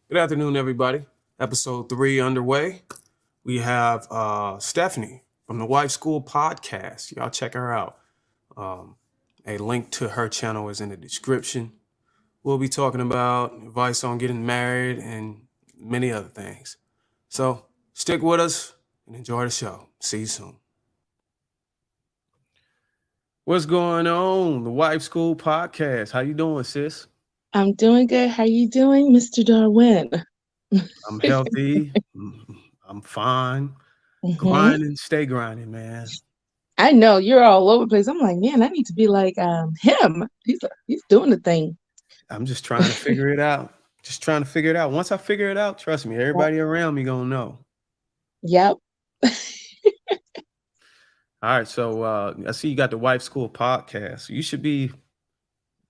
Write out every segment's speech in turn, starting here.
Good afternoon, everybody. Episode 3 underway. We have Stephanie from the Wife School podcast. Y'all check her out. Um, a link to her channel is in the description. We'll be talking about advice on getting married and many other things. So stick with us and enjoy the show. See you soon. What's going on? The Wife School podcast. How you doing, sis? I'm doing good. How you doing, Mr. Darwin? I'm healthy. I'm fine. hmm Grinding, stay grinding, man. I know you're all over the place. I'm like, man, I need to be like him. He's doing the thing. I'm just trying to figure it out. Just trying to figure it out. Once I figure it out, trust me, everybody around me gonna know. Yep. All right, so I see you got the Wife School podcast. You should be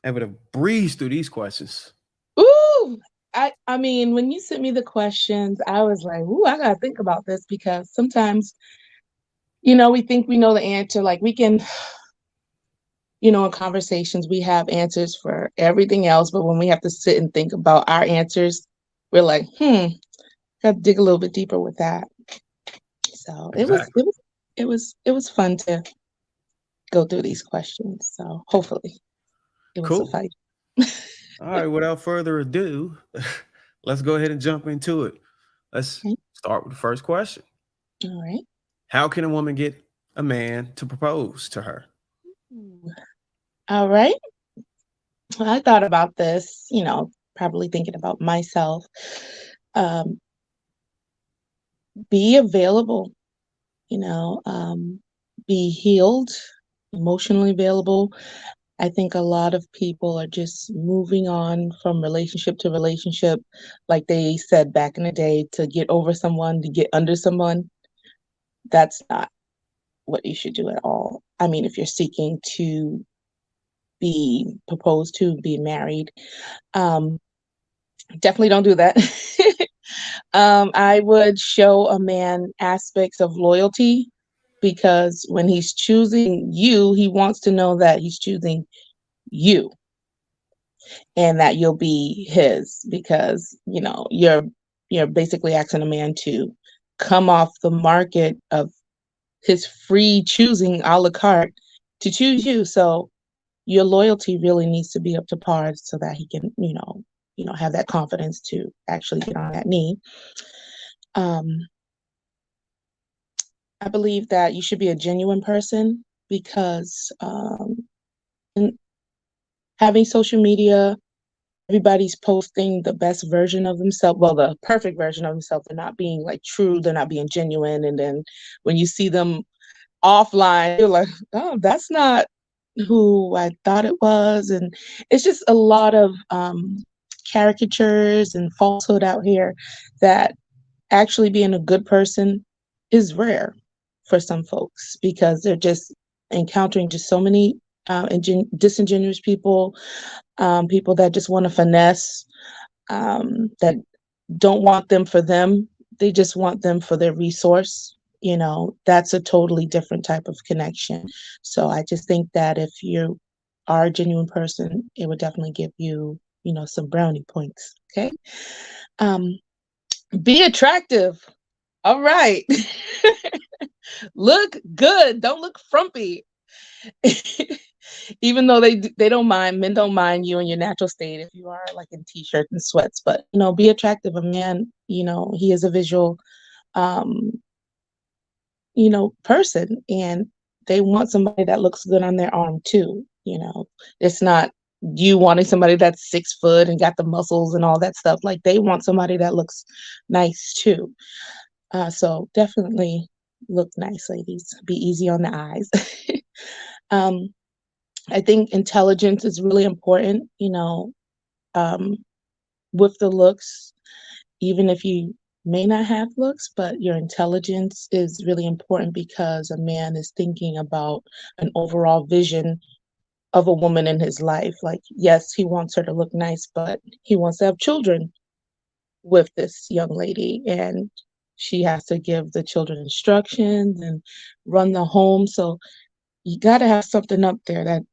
able to breeze through these questions. Ooh. I mean, when you sent me the questions, I was like, ooh, I gotta think about this because sometimes, we think we know the answer. Like we can, in conversations we have answers for everything else, but when we have to sit and think about our answers, we're like, got to dig a little bit deeper with that. So it was Exactly. it was it was fun to go through these questions. So hopefully it will Cool. suffice. All right, without further ado, let's go ahead and jump into it. Let's Okay. start with the first question. All right. How can a woman get a man to propose to her? Ooh. All right. Well, I thought about this, probably thinking about myself. Um, be available, you know, um, be healed, emotionally available. I think a lot of people are just moving on from relationship to relationship, like they said back in the day, to get over someone, to get under someone. That's not what you should do at all. I mean, if you're seeking to be proposed to, be married, um, definitely don't do that. I would show a man aspects of loyalty because when he's choosing you, he wants to know that he's choosing you and that you'll be his because you're basically asking a man to come off the market of his free choosing a la carte to choose you. So your loyalty really needs to be up to par so that he can, have that confidence to actually get on that knee. Um, I believe that you should be a genuine person because in having social media, everybody's posting the best version of themselves, well, the perfect version of themselves. They're not being like true, they're not being genuine. And then when you see them offline, you're like, oh, that's not who I thought it was. And it's just a lot of caricatures and falsehood out here that actually being a good person is rare for some folks because they're just encountering just so many disingenuous people, people that just want to finesse, that don't want them for them. They just want them for their resource. That's a totally different type of connection. So I just think that if you are a genuine person, it would definitely give you, some brownie points. Okay. Um, be attractive. All right. Look good. Don't look frumpy. Even though they don't mind, men don't mind you in your natural state if you are like in t-shirts and sweats, but be attractive. A man, he is a visual um person, and they want somebody that looks good on their arm too. It's not you wanting somebody that's 6 foot and got the muscles and all that stuff. Like they want somebody that looks nice too. So definitely look nice, ladies. Be easy on the eyes. um I think intelligence is really important, um, with the looks, even if you may not have looks, but your intelligence is really important because a man is thinking about an overall vision of a woman in his life. Like, yes, he wants her to look nice, but he wants to have children with this young lady, and she has to give the children instructions and run the home. So you got to have something up there that,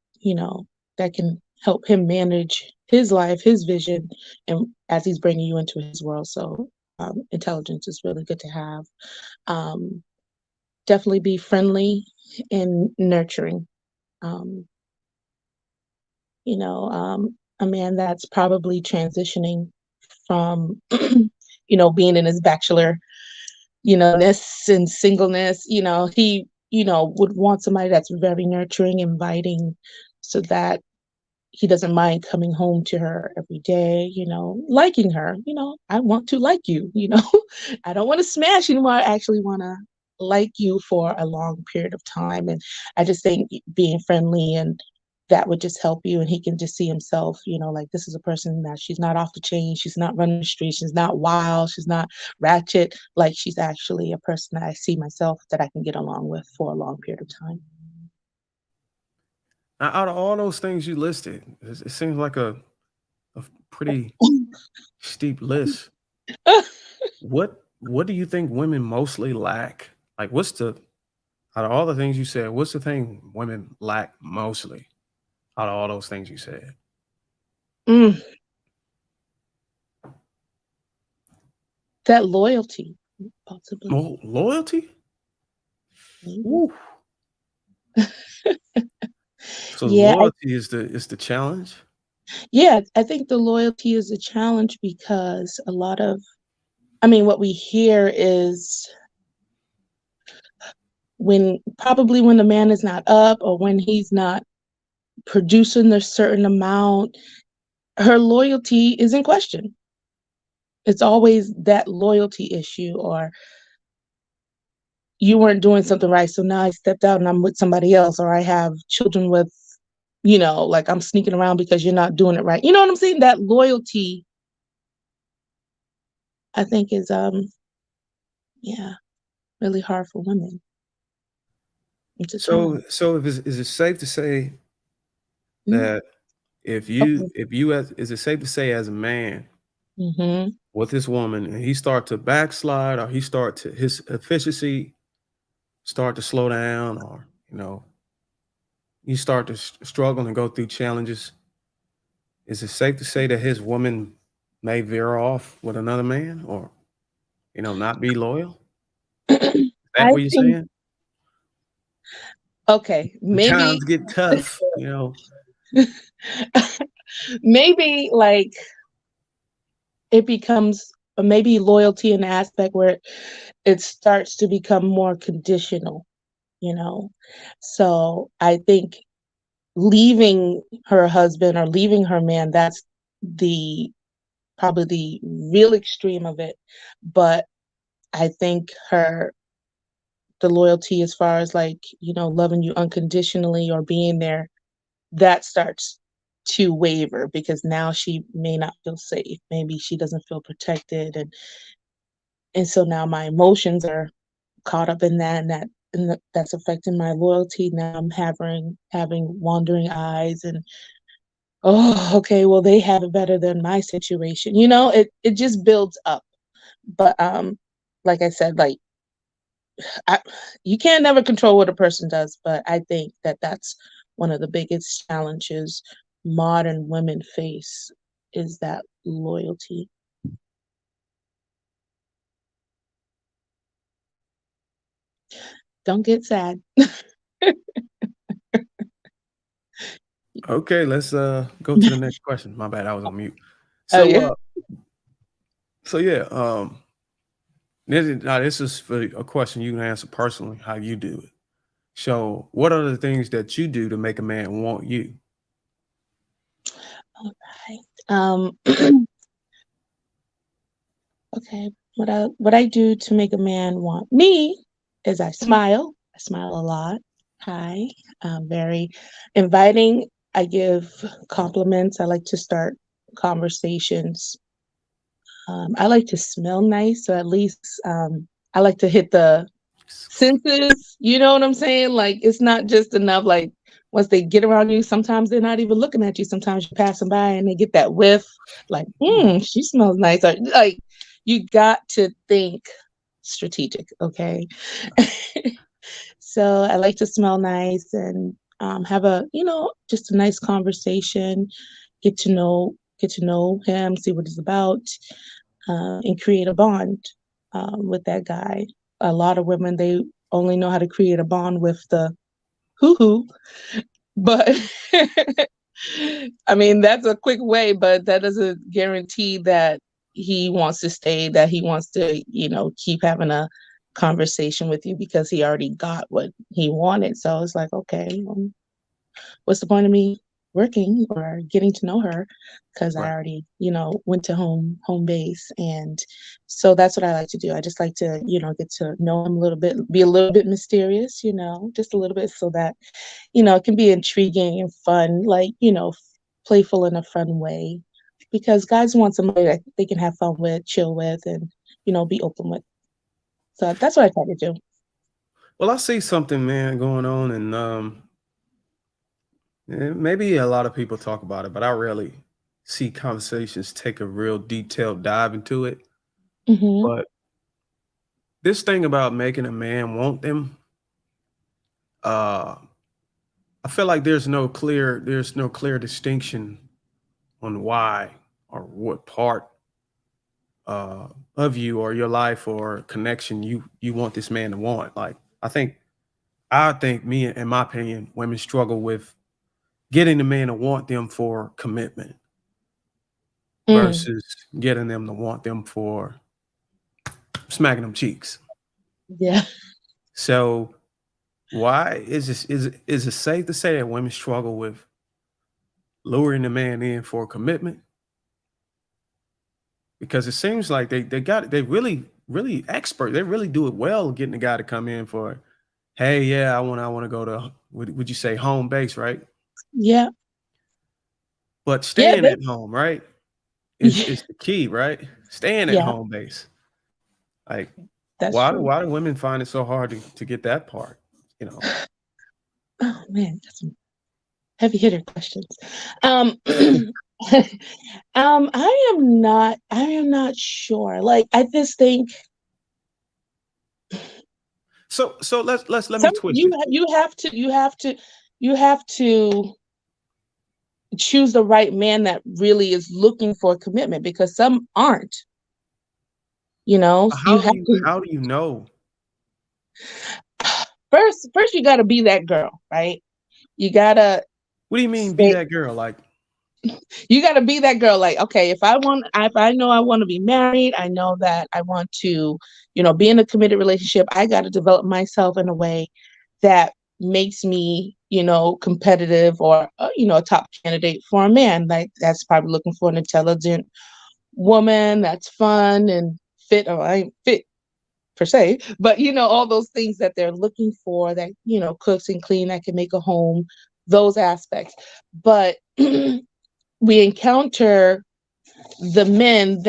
that can help him manage his life, his vision, and as he's bringing you into his world. So intelligence is really good to have. Um, Definitely be friendly and nurturing. Um, a man that's probably transitioning from, being in his bachelor, ness and singleness, he, would want somebody that's very nurturing, inviting, so that he doesn't mind coming home to her every day, liking her. I want to like you, I don't want to smash anymore. I actually want to like you for a long period of time. And I just think being friendly and that would just help you. And he can just see himself, like this is a person that she's not off the chain. She's not running the streets. She's not wild. She's not ratchet. Like she's actually a person that I see myself that I can get along with for a long period of time. Now, out of all those things you listed, it seems like a pretty steep list. What do you think women mostly lack? Like, what's the out of all the things you said, what's the thing women lack mostly out of all those things you said? Mm, that loyalty, possibly. Loyalty? Maybe. Woo. So Yeah, loyalty is the challenge. yeah, I think the loyalty is a challenge because I mean, what we hear is when the man is not up or when he's not producing a certain amount, her loyalty is in question. It's always that loyalty issue, or you weren't doing something right, so now I stepped out and I'm with somebody else, or I have children with, like I'm sneaking around because you're not doing it right. You know what I'm saying? That loyalty, I think, is yeah, really hard for women to find. So is it safe to say Mm. that Okay. if you as is it safe to say as a man Mhm. with this woman and he start to backslide or he start to his efficiency start to slow down or you start to struggle and go through challenges, is it safe to say that his woman may veer off with another man or not be loyal? Is that I what you're think saying? okay, When maybe times get tough. maybe like it becomes maybe loyalty in the aspect where it starts to become more conditional, you know. So I think leaving her husband or leaving her man, that's the probably the real extreme of it. But I think the loyalty as far as like, loving you unconditionally or being there, that starts to waver because now she may not feel safe. Maybe she doesn't feel protected, and so now my emotions are caught up in that, and that's affecting my loyalty. Now I'm having wandering eyes, and oh, okay, well they have it better than my situation. It just builds up. But like I said, like I, you can't never control what a person does, but I think that that's one of the biggest challenges modern women face is that loyalty. Don't get sad. Okay, let's go to the next question. My bad, I was on mute. Oh So yeah. uh so yeah, this is for a question you can answer personally, how you do it. So what are the things that you do to make a man want you? All right. Okay. What I do to make a man want me is I smile. I smile a lot. Hi. I'm very inviting. I give compliments. I like to start conversations. I like to smell nice, so at least I like to hit the senses. You know what I'm saying? Like it's not just enough. Like once they get around you, sometimes they're not even looking at you. Sometimes you're passing by and they get that whiff. Like, she smells nice. Or, like you got to think strategic. Okay. So I like to smell nice and have just a nice conversation. Get to know. get to know him, see what he's about, and create a bond with that guy. A lot of women, they only know how to create a bond with the hoo hoo, but I mean, that's a quick way, but that doesn't guarantee that he wants to stay, that he wants to, keep having a conversation with you because he already got what he wanted. So it's like, okay, what's the point of me working or getting to know her because I Right. already went to home base. And so that's what I like to do. I just like to get to know him a little bit, be a little bit mysterious, just a little bit, so that it can be intriguing and fun, like playful in a fun way, because guys want somebody that they can have fun with, chill with, and be open with. So that's what I try to do. Well, I see something, man, going on, and maybe a lot of people talk about it, but I rarely see conversations take a real detailed dive into it. Hmm. But this thing about making a man want them, uh, I feel like there's no clear distinction on why or what part uh, of you or your life or connection you want this man to want. Like I think me, in my opinion, women struggle with getting the man to want them for commitment Mm, versus getting them to want them for smacking them cheeks. yeah. So why is it safe to say that women struggle with luring the man in for commitment? Because it seems like they really expert. They really do it well getting the guy to come in for, hey, yeah, I want to go to, would you say, home base, right? Yeah. But Yeah. staying at home, right, is the key, right? Staying at Yeah. home base. Like, That's why do true. why do women find it so hard to get that part? You know, Oh man, that's some heavy hitter questions. Um, I am not sure. Like, I just think so let me some twist you it. you have to you have to choose the right man that really is looking for commitment, because some aren't. You How do have you to how do you know? first you got to be that girl, right? You gotta What do you mean be stay. that girl? Like, You got to be that girl. Like, okay, if I know I want to be married, I know that I want to, be in a committed relationship. I got to develop myself in a way that makes me, competitive, or a top candidate for a man. Like, that's probably looking for an intelligent woman that's fun and fit. Or I ain't fit per se, but all those things that they're looking for, that cooks and clean, that can make a home, those aspects. But we encounter the men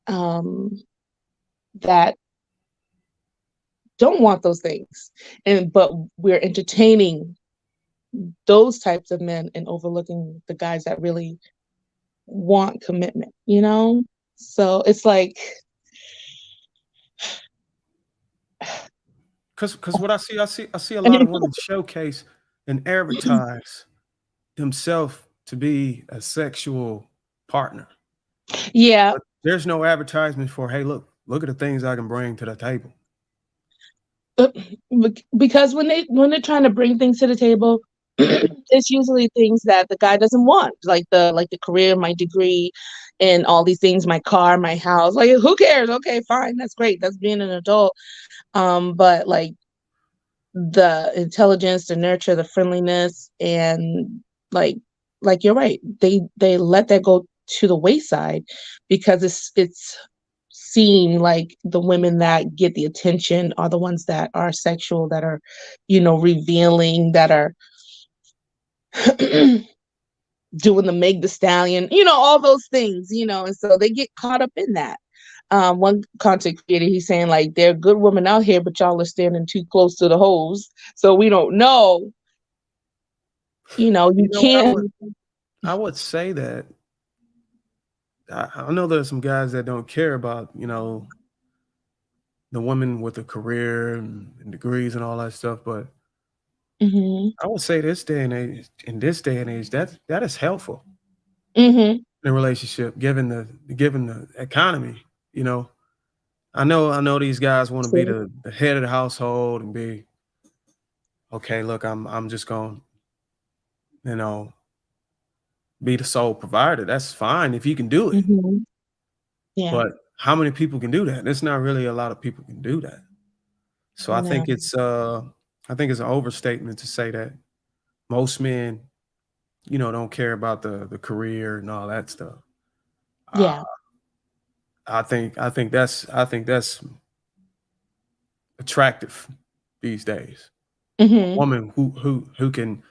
um, that don't want those things, and but we're entertaining those types of men and overlooking the guys that really want commitment. So it's like, because what I see a and lot then, of women showcase and advertise themselves to be a sexual partner, yeah, but there's no advertisement for, hey, look at the things I can bring to the table. uh, because when they're trying to bring things to the table, it's usually things that the guy doesn't want, like the career, my degree, and all these things, my car, my house. Like, who cares? Okay, fine, that's great, that's being an adult. But like the intelligence, the nurture, the friendliness, and like like you're right, they let that go to the wayside, because it's seen like the women that get the attention are the ones that are sexual, that are revealing, that are doing the Meg the Stallion, all those things, and so they get caught up in that. One content creator, he's saying like, there are good women out here, but y'all are standing too close to the hose, so we don't know. You You know what can't. I would say that I know there's some guys that don't care about, the women with a career and degrees and all that stuff, but Hmm. I would say this day and age, in this day and age, that is helpful. Mhm. in a relationship, given the economy. You know, I know these guys want to be True. the head of the household and be okay. Look, I'm just going, you know, be the sole provider. That's fine if you can do it. Mhm. Yeah. But how many people can do that? There's not really a lot of people can do that. So No. I think it's an overstatement to say that most men, don't care about the career and all that stuff. Uh, Yeah. I think that's attractive these days. A Mhm. woman who can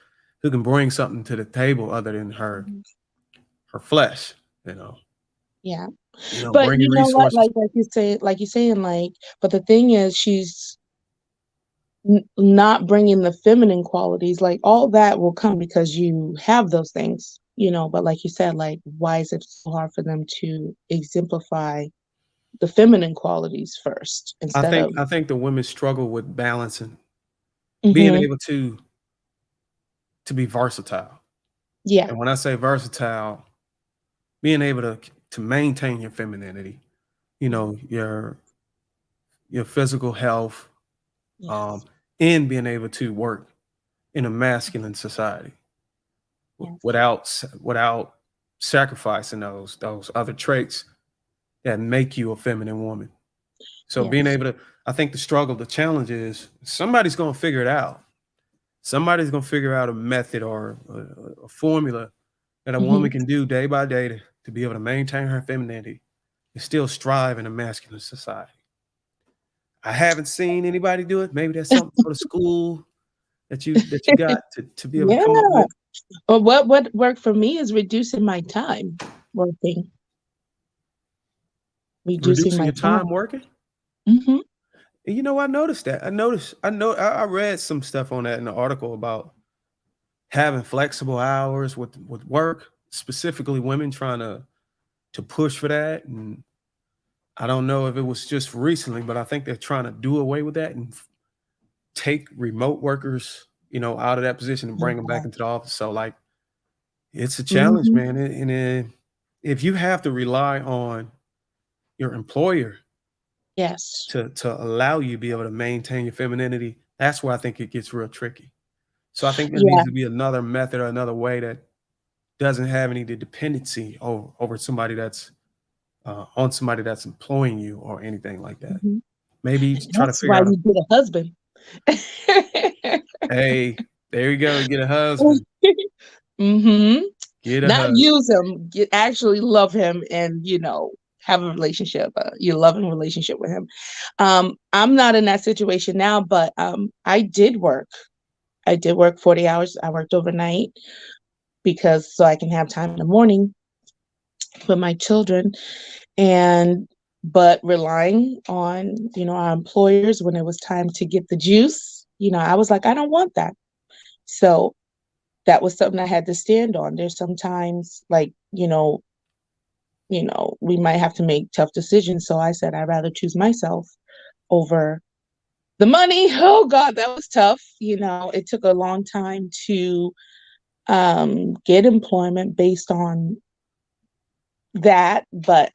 bring something to the table other than her Mhm. her flesh, you know, Yeah. But bringing you know what? resources. Like you saying, but the thing is, she's not bringing the feminine qualities. Like all that will come because you have those things, But like you said, like why is it so hard for them to exemplify the feminine qualities first I instead think of? I think the women struggle with balancing, being Mhm. able to be versatile. Yeah. And when I say versatile, being able to maintain your femininity, Yeah. your physical health, um, Yes. and being able to work in a masculine society Yes. without sacrificing those other traits that make you a feminine woman. So being Yes. able to, I think the challenge is somebody's going to figure it out. Somebody's going to figure out a method or a formula that a Mhm. woman can do day by day to be able to maintain her femininity and still strive in a masculine society. I haven't seen anybody do it. Maybe that's something for the school that you got to be able to Yeah. come up with. But what worked for me is reducing my time working, reducing Reducing my your time time. working. Mhm. And I noticed that. I read some stuff on that in the article about having flexible hours with work, specifically women trying to push for that. And I don't know if it was just recently, but I think they're trying to do away with that and take remote workers, out of that position and bring them back Yeah. into the office. So like it's a challenge, Mhm. man. And if you have to rely on your employer Yes. to allow you to be able to maintain your femininity, that's where I think it gets real tricky. So I think there Yeah. needs to be another method or another way that doesn't have any dependency over somebody that's on somebody that's employing you or anything like that. Mhm. Maybe try to That's figure why out you get a husband. hey, there you go, get a husband, Mhm. get a Not husband. use him, actually love him and, have a relationship, your loving relationship with him. I'm not in that situation now, but, I did work. I did work 40 hours. I worked overnight because so I can have time in the morning with my children and but relying on, our employers when it was time to get the juice, I was like, "I don't want that." So, that was something I had to stand on. There's sometimes like, we might have to make tough decisions. So I said I'd rather choose myself over the money. Oh God, that was tough. It took a long time to get employment based on that, but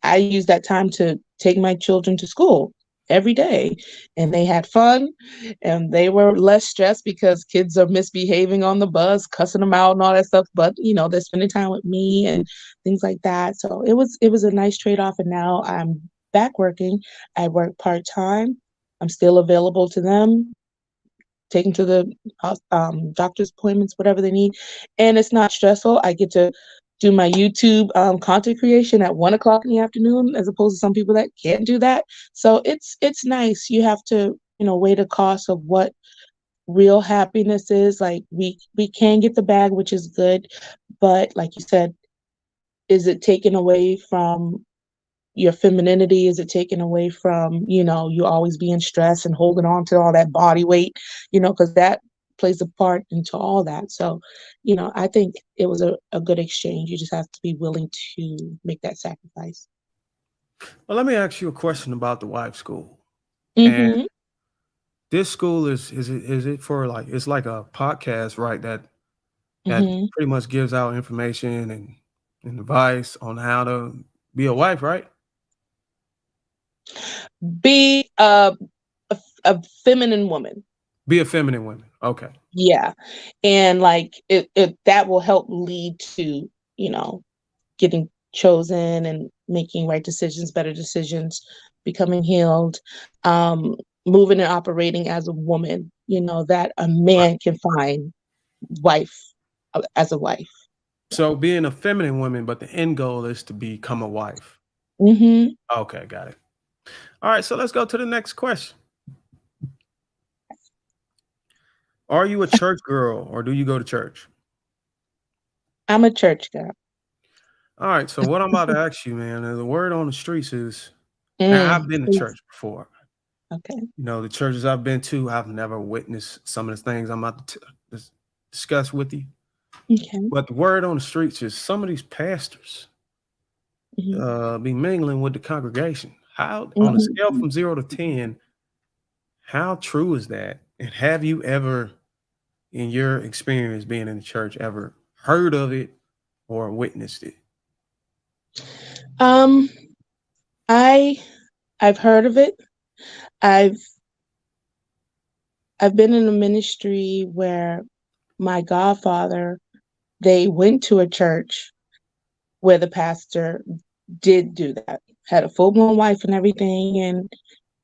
I used that time to take my children to school every day, and they had fun, and they were less stressed because kids are misbehaving on the bus, cussing them out and all that stuff, but, they're spending time with me and things like that, so it was a nice trade-off, and now I'm back working. I work part-time. I'm still available to them, taken to the doctor's appointments, whatever they need. And it's not stressful. I get to do my YouTube content creation at 1 o'clock in the afternoon, as opposed to some people that can't do that. So it's nice. You have to weigh the cost of what real happiness is. Like we can get the bag, which is good, but like you said, is it taken away from your femininity? Is it taken away from, you always being stressed and holding on to all that body weight, because that plays a part into all that. So, I think it was a good exchange. You just have to be willing to make that sacrifice. Well, let me ask you a question about the wife school. And Mhm. this school is it for like it's like a podcast, right? That that Mhm. pretty much gives out information and advice on how to be a wife, right? Be a feminine woman. Be a feminine woman. Okay. Yeah. And, like, it that will help lead to, you know, getting chosen and making right decisions, better decisions, becoming healed, um, moving and operating as a woman, that a Right. man can find wife as a wife. Yeah. So being a feminine woman, but the end goal is to become a wife. Mhm. Okay, got it. All right, so let's go to the next question. Are you a church girl or do you go to church? I'm a church girl. All right, so what I'm about to ask you, man, the word on the streets is now Mm. I've been to Please. church before. Okay. The churches I've been to, I've never witnessed some of the things I'm about to discuss with you. Okay. But the word on the streets is some of these pastors Mhm. be mingling with the congregation. How, on a scale Mhm. from 0 to 10, how true is that? And have you ever, in your experience being in the church, ever heard of it or witnessed it? Um, I I've heard of it. I've I've been in a ministry where my godfather, they went to a church where the pastor did do that, had a full-blown wife and everything, and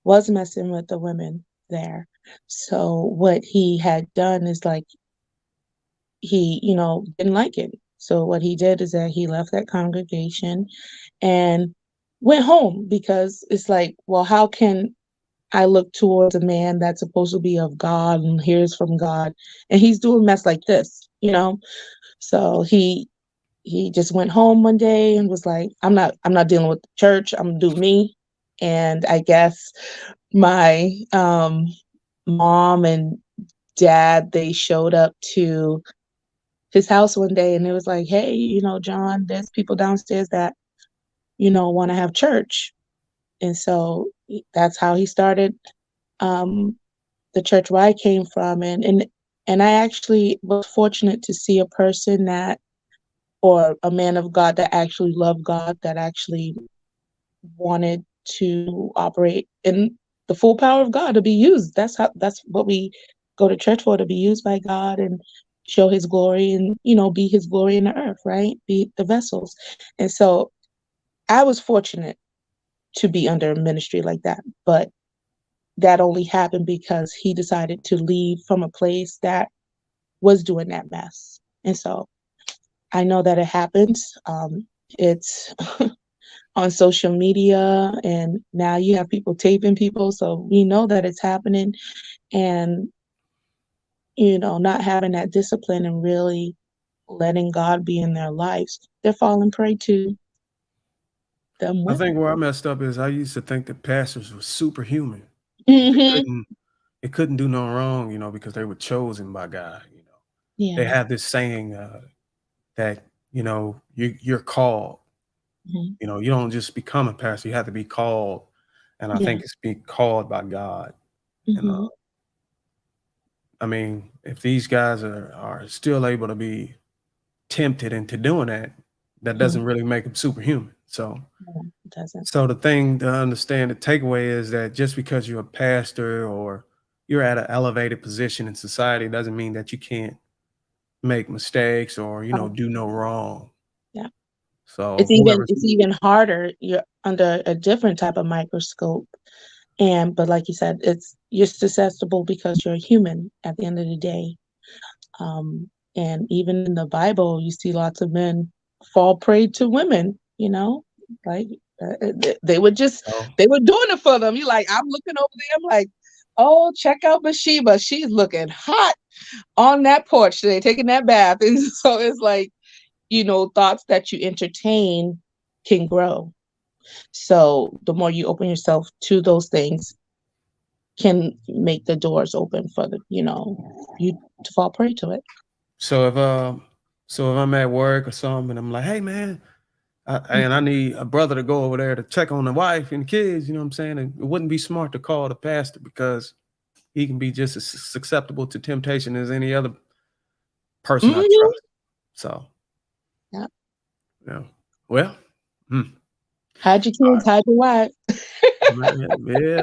was messing with the women there. So what he had done is, like, he, didn't like it. So what he did is that he left that congregation and went home, because it's like, well, how can I look towards a man that's supposed to be of God and hears from God, and he's doing mess like this? So he just went home one day and was like, I'm not dealing with the church. I'm gonna do me. And I guess my mom and dad, they showed up to his house one day, and it was like, hey, John, there's people downstairs that want to have church. And so that's how he started um the church where I came from. And I actually was fortunate to see a person that, or a man of God that actually loved God, that actually wanted to operate in the full power of God, to be used. That's what we go to church for, to be used by God and show his glory, and be his glory in the earth, right? Be the vessels. And so I was fortunate to be under a ministry like that. But that only happened because he decided to leave from a place that was doing that mess. And so I know that it happens. It's on social media, and now you have people taping people, so we know that it's happening. And not having that discipline and really letting God be in their lives, they're falling prey to them I think women. where I messed up is I used to think that pastors were superhuman. That Hmm. they couldn't do no wrong, because they were chosen by God. They Yeah. have this saying that you're called. Hmm. You don't just become a pastor; you have to be called. And I Yeah. think it's be called by God. And Hmm. I mean, if these guys are still able to be tempted into doing that, that Hmm. doesn't really make them superhuman. So, Yeah, it doesn't. so the thing to understand, the takeaway is that just because you're a pastor or you're at an elevated position in society doesn't mean that you can't make mistakes or Oh, do no wrong. yeah. So It's even whoever's it's even harder. You're under a different type of microscope. But like you said, you're susceptible because you're human at the end of the day. And even in the Bible, you see lots of men fall prey to women, like, they were just, so they were doing it for them. You like, I'm looking over there, I'm like, oh, check out Bathsheba. She's looking hot on that porch today, taking that bath. And so it's like, thoughts that you entertain can grow. So the more you open yourself to those things, can make the doors open for you to fall prey to it. so if I'm at work or something and I'm like, hey man, and I need a brother to go over there to check on the wife and the kids, you know what I'm saying? And it wouldn't be smart to call the pastor because he can be just as susceptible to temptation as any other person I Mhm. trust. So, Yeah. yeah. Well, hmm. Hide your All kids, hide your wife. right. Yeah.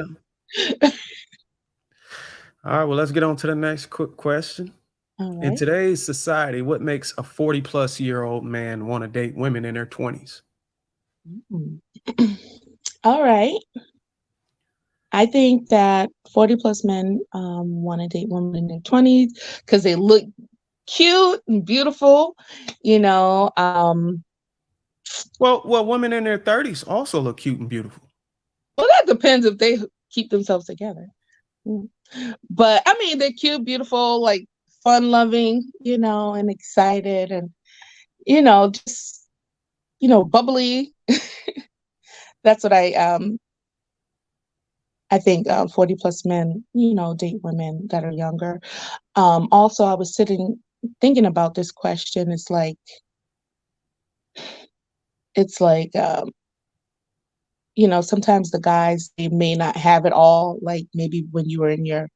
All right. Well, let's get on to the next quick question. All In right. today's society, what makes a 40-plus-year-old man want to date women in their 20s? Mm. All right. I think that 40 plus men want to date women in their 20s because they look cute and beautiful, you know. Well, women in their 30s also look cute and beautiful. Well, that depends if they keep themselves together. Mm. But I mean, they're cute, beautiful, like fun loving, and excited and, just, bubbly. That's what I think 40 plus men, date women that are younger. Also, I was sitting thinking about this question. It's like, sometimes the guys, they may not have it all, like maybe when you were in your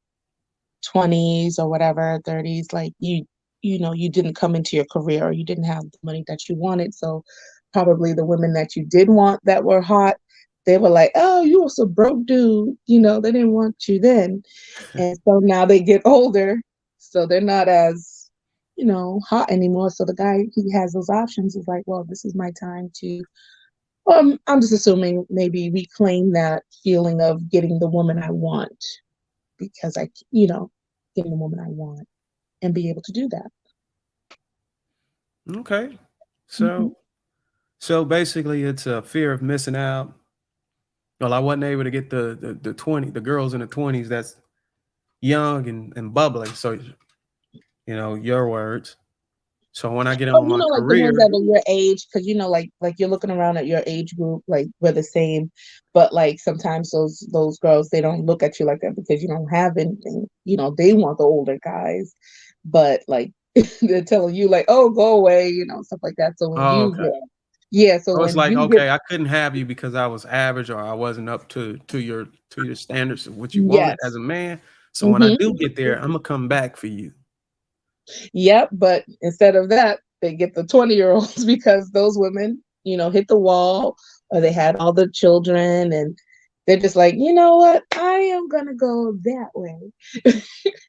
20s or whatever, 30s, like you didn't come into your career or you didn't have the money that you wanted. So probably the women that you did want that were hot, they were like, oh, you was a broke dude, they didn't want you then. And so now they get older, so they're not as, hot anymore. So the guy, he has those options. He's like, well, this is my time to, I'm just assuming maybe reclaim that feeling of getting the woman I want because getting the woman I want and be able to do that. Okay. Mhm. So, so basically, it's a fear of missing out. Well, I wasn't able to get the girls in the 20s that's young and bubbly. So, your words. So when I get But on my like the ones that career, are your age, because like you're looking around at your age group, like we're the same, but like sometimes those girls, they don't look at you like that because you don't have anything. They want the older guys, but like they're telling you like, oh, go away, stuff like that. So when oh, you okay. get, yeah, so So it's when like, you get, okay, I couldn't have you because I was average or I wasn't up to your standards of what you wanted as yes, a man. So when I hmm do get there, I'm gonna come back for you. yep, but instead of that, they get the 20-year-olds because those women, hit the wall or they had all the children and they're just like, you know what? I am gonna go that way.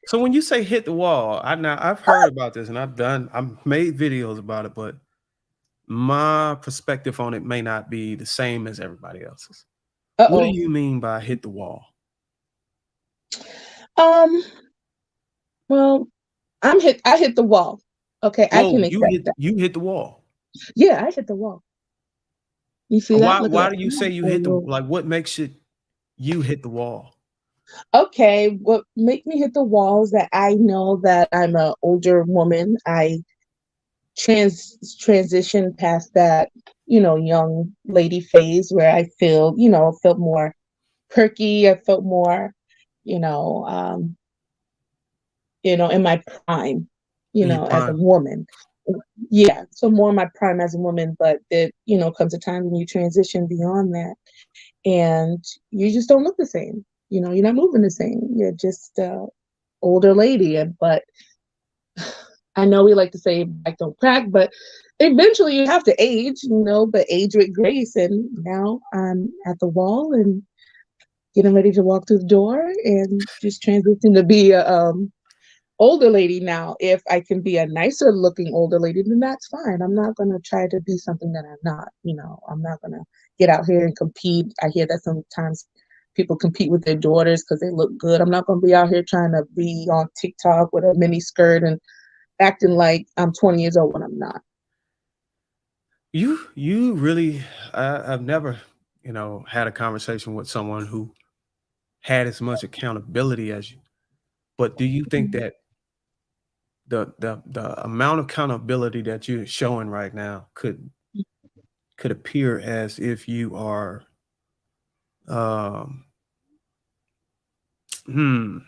So when you say hit the wall, I've heard about this and I've made videos about it, but my perspective on it may not be the same as everybody else's. What do Uh-oh. you mean by hit the wall? Um, well, I hit the wall. Okay, I Whoa, can you accept hit that. you hit the wall. Yeah, I hit the wall. You see that? Why Look at why that. do you say you hit the like what makes it you hit the wall? Okay, what make me hit the wall is that I know that I'm an older woman. I transition past that, young lady phase where I felt more perky. I felt more, you know, um, in my prime, In your as a prime. woman. Yeah, so more in my prime as a woman, but it, comes a time when you transition beyond that and you just don't look the same. You're not moving the same. You're just older lady. But I know we like to say back don't crack, but eventually you have to age, but age with grace. And now I'm at the wall and getting ready to walk through the door and just transition to be a older lady now. If I can be a nicer looking older lady, then that's fine. I'm not gonna try to be something that I'm not. I'm not gonna get out here and compete. I hear that sometimes people compete with their daughters because they look good. I'm not gonna be out here trying to be on TikTok with a mini skirt and acting like I'm 20 years old when I'm not. You really I've never, had a conversation with someone who had as much accountability as you. But do you think Mhm. that the amount of accountability that you're showing right now could appear as if you are um hmm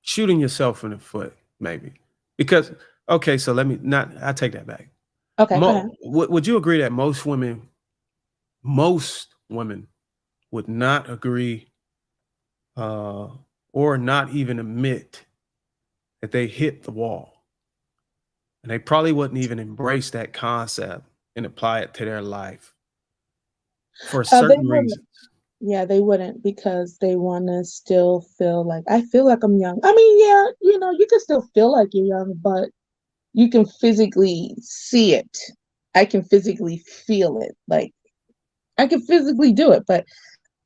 shooting yourself in the foot, maybe? Because okay, so let me not I take that back. Okay, go ahead. Would you agree that most women would not agree uh, or not even admit that they hit the wall? and they probably wouldn't even embrace that concept and apply it to their life for They certain wouldn't. reasons. Yeah, they wouldn't because they wanna still feel like I feel like I'm young. I mean, yeah, you can still feel like you're young, but you can physically see it. I can physically feel it. Like, I can physically do it, but,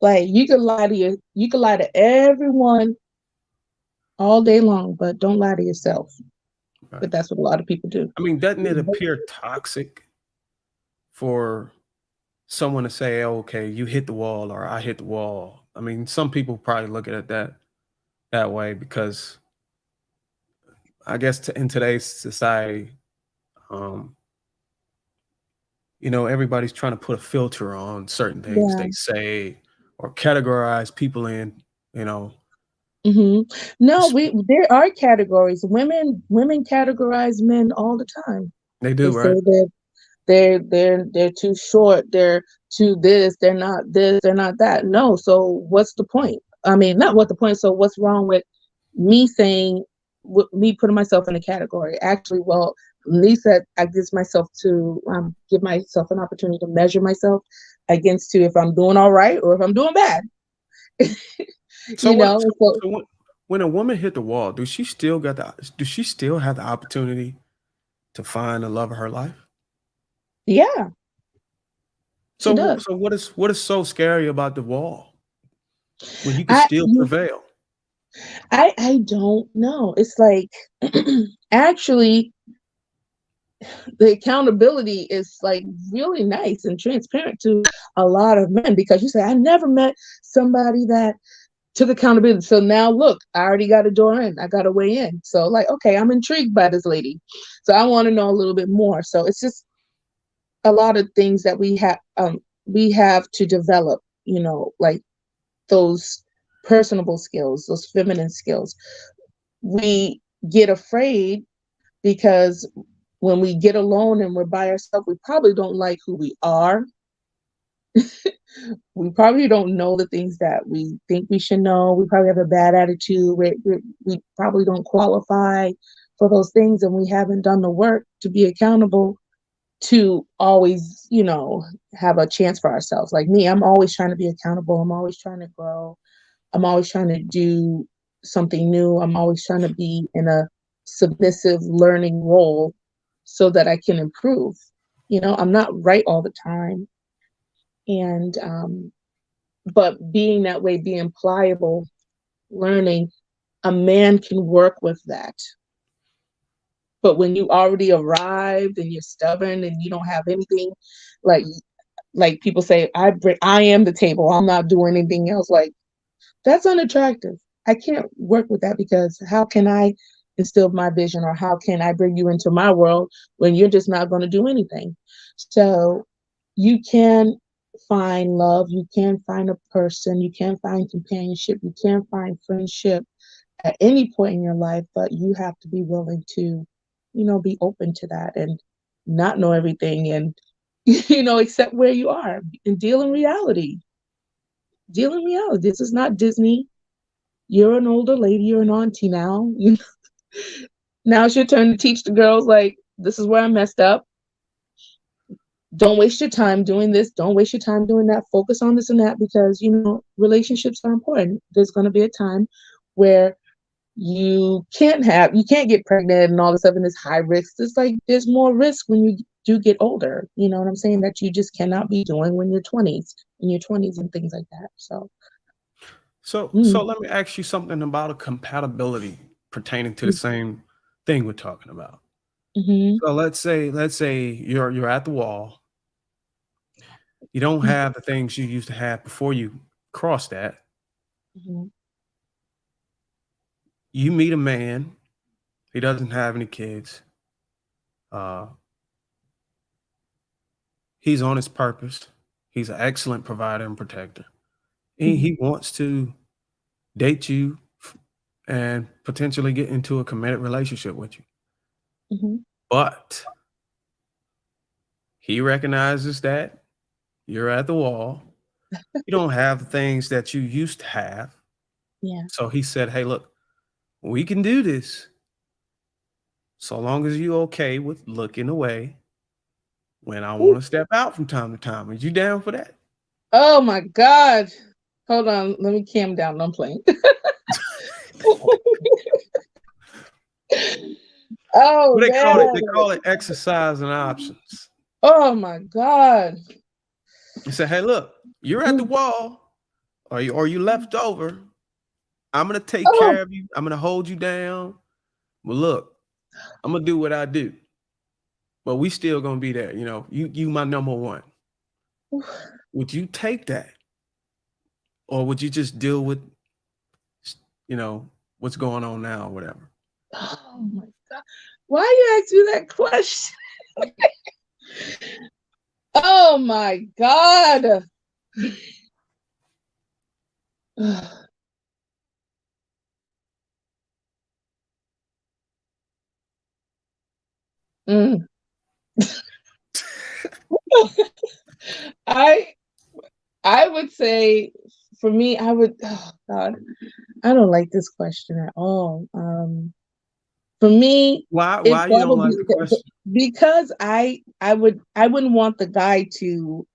like, you can lie to everyone all day long, but don't lie to yourself. Right. But that's what a lot of people do. I mean, doesn't it appear toxic for someone to say, "Oh, okay, you hit the wall or I hit the wall"? I mean, some people probably look at it that way because I guess in today's society, um, everybody's trying to put a filter on certain things Yeah. they say or categorize people in, you know, Mhm. No, s- we there are categories. Women categorize men all the time. they They do, say right? they're too short, they're too this, they're not that. No, so what's the point? I mean, not what the point, so what's wrong with me saying me putting myself in a category? Actually, well, Lisa, I give myself an opportunity to measure myself against to if I'm doing all right or if I'm doing bad. So You what? know, so So when a woman hit the wall, does she still have the opportunity to find the love of her life? yeah, she So does. so what is so scary about the wall when you can I still prevail? I don't know. It's like actually the accountability is like really nice and transparent to a lot of men because you say I never met somebody that took accountability. So now look, I already got a door in. I got a way in. So like, okay, I'm intrigued by this lady. So I want to know a little bit more. So it's just a lot of things that we have to develop, like those personable skills, those feminine skills. We get afraid because when we get alone and we're by ourselves, we probably don't like who we are. We probably don't know the things that we think we should know. We probably have a bad attitude. We probably don't qualify for those things, and we haven't done the work to be accountable to always, have a chance for ourselves. Like me, I'm always trying to be accountable. I'm always trying to grow. I'm always trying to do something new. I'm always trying to be in a submissive learning role so that I can improve. I'm not right all the time. And, but being that way, being pliable, learning, a man can work with that. But when you already arrived and you're stubborn and you don't have anything, like people say, I am the table. I'm not doing anything else. Like that's unattractive. I can't work with that because how can I instill my vision or how can I bring you into my world when you're just not going to do anything? So you can find love, you can find a person, you can find companionship, you can find friendship at any point in your life, but you have to be willing to, be open to that and not know everything and, accept where you are and deal in reality. Deal in reality. This is not Disney. You're an older lady, you're an auntie now. Now it's your turn to teach the girls, like, this is where I messed up. Don't waste your time doing this. Don't waste your time doing that. Focus on this and that because, relationships are important. There's going to be a time where you can't get pregnant and all this stuff and it's high risk. It's like there's more risk when you do get older. You know what I'm saying? That you just cannot be doing when you're 20s, and things like that. So, So mm, let me ask you something about a compatibility pertaining to the mm, same thing we're talking about. mhm, So let's say you're at the wall. You don't mm, have the things you used to have before you cross that. mhm, You meet a man. He doesn't have any kids. Uh, he's on his purpose. He's an excellent provider and protector. He mhm, wants to date you and potentially get into a committed relationship with you. mhm. But he recognizes that you're at the wall. You don't have the things that you used to have. Yeah. So he said, "Hey, look, we can do this, So long as you okay with looking away when I want to step out from time to time. Is you down for that? Oh my God. Hold on. Let me calm down. I'm playing. Oh What they man. call it exercising options. Oh my God. You say, hey, look, you're at the wall, or you left over. I'm gonna take Oh, care of you. I'm gonna hold you down. But look, I'm gonna do what I do. But we still gonna be there. You know, you my number one. Would you take that, or would you just deal with, you know, what's going on now, or whatever? oh my God. Why you ask me that question? Oh my God. Mm. I I would say for me, I would, oh God, I don't like this question at all. For me, Why? it Why you don't probably like the question? because I wouldn't want the guy to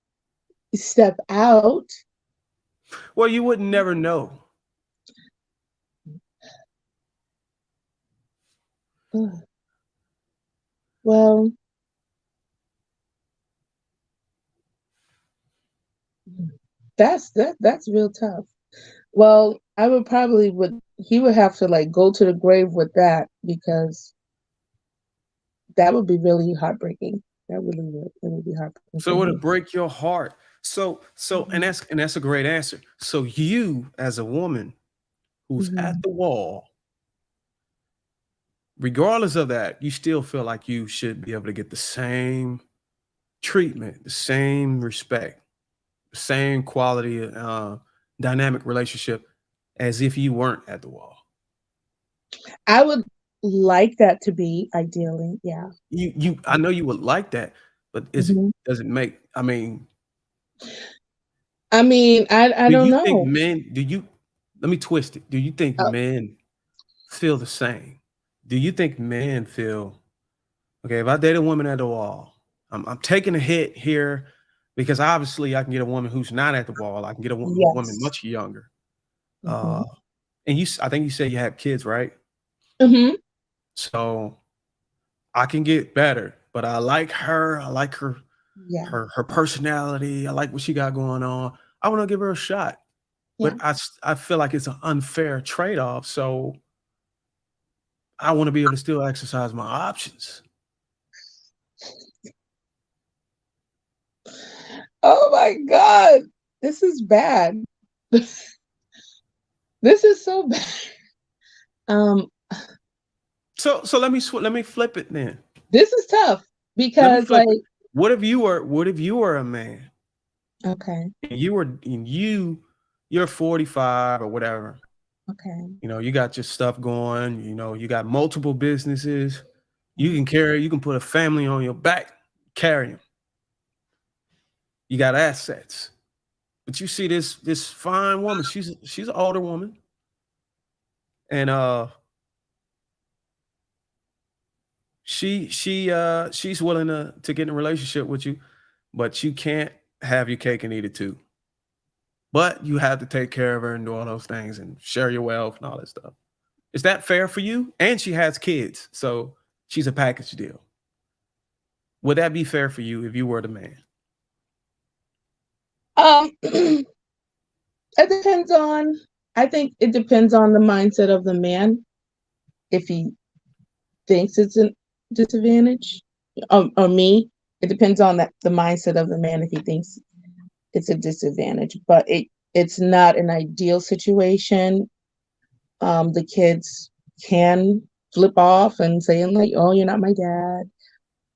step out. Well, you would never know. Ugh. Well, that's real tough. Well, I would probably would he would have to like go to the grave with that because that would be really heartbreaking. That really would. It would be heartbreaking for So it'll me. break your heart. So Mhm. and that's a great answer. So you as a woman who's at Mhm. the wall, regardless of that, you still feel like you should be able to get the same treatment, the same respect, the same quality, dynamic relationship as if you weren't at the wall. I would like that to be ideally, yeah. I know you would like that, but Mhm. does it make? I mean, I mean, I do don't you think know. men? Do you? Let me twist it. Do you think Uh, men feel the same? Do you think men feel okay? If I date a woman at the wall, I'm taking a hit here because obviously I can get a woman who's not at the wall. I can get a woman yes. much younger. Mhm. And I think you said you have kids, right? Mhm. So I can get better, but I like her. I like Yeah. her personality. I like what she got going on. I want to give her a shot, Yeah. but I feel like it's an unfair trade off. So I want to be able to still exercise my options. Oh my God. This is bad. This is so bad. Um, So let me flip it then. this is tough Let me because flip like it. What if you were a man okay, and you're 45 or whatever. okay. You know, you got your stuff going, you know, you got multiple businesses. You can put a family on your back, carry them. You got assets. But you see this fine woman, she's an older woman, and she's willing to get in a relationship with you, but you can't have your cake and eat it too. But you have to take care of her and do all those things and share your wealth and all that stuff. Is that fair for you? And she has kids, so she's a package deal. Would that be fair for you if you were the man? It depends on I think it depends on the mindset of the man if he thinks it's a disadvantage. Or me. It depends on the mindset of the man if he thinks it's a disadvantage. But it's not an ideal situation. The kids can flip off and saying like, "Oh, you're not my dad,"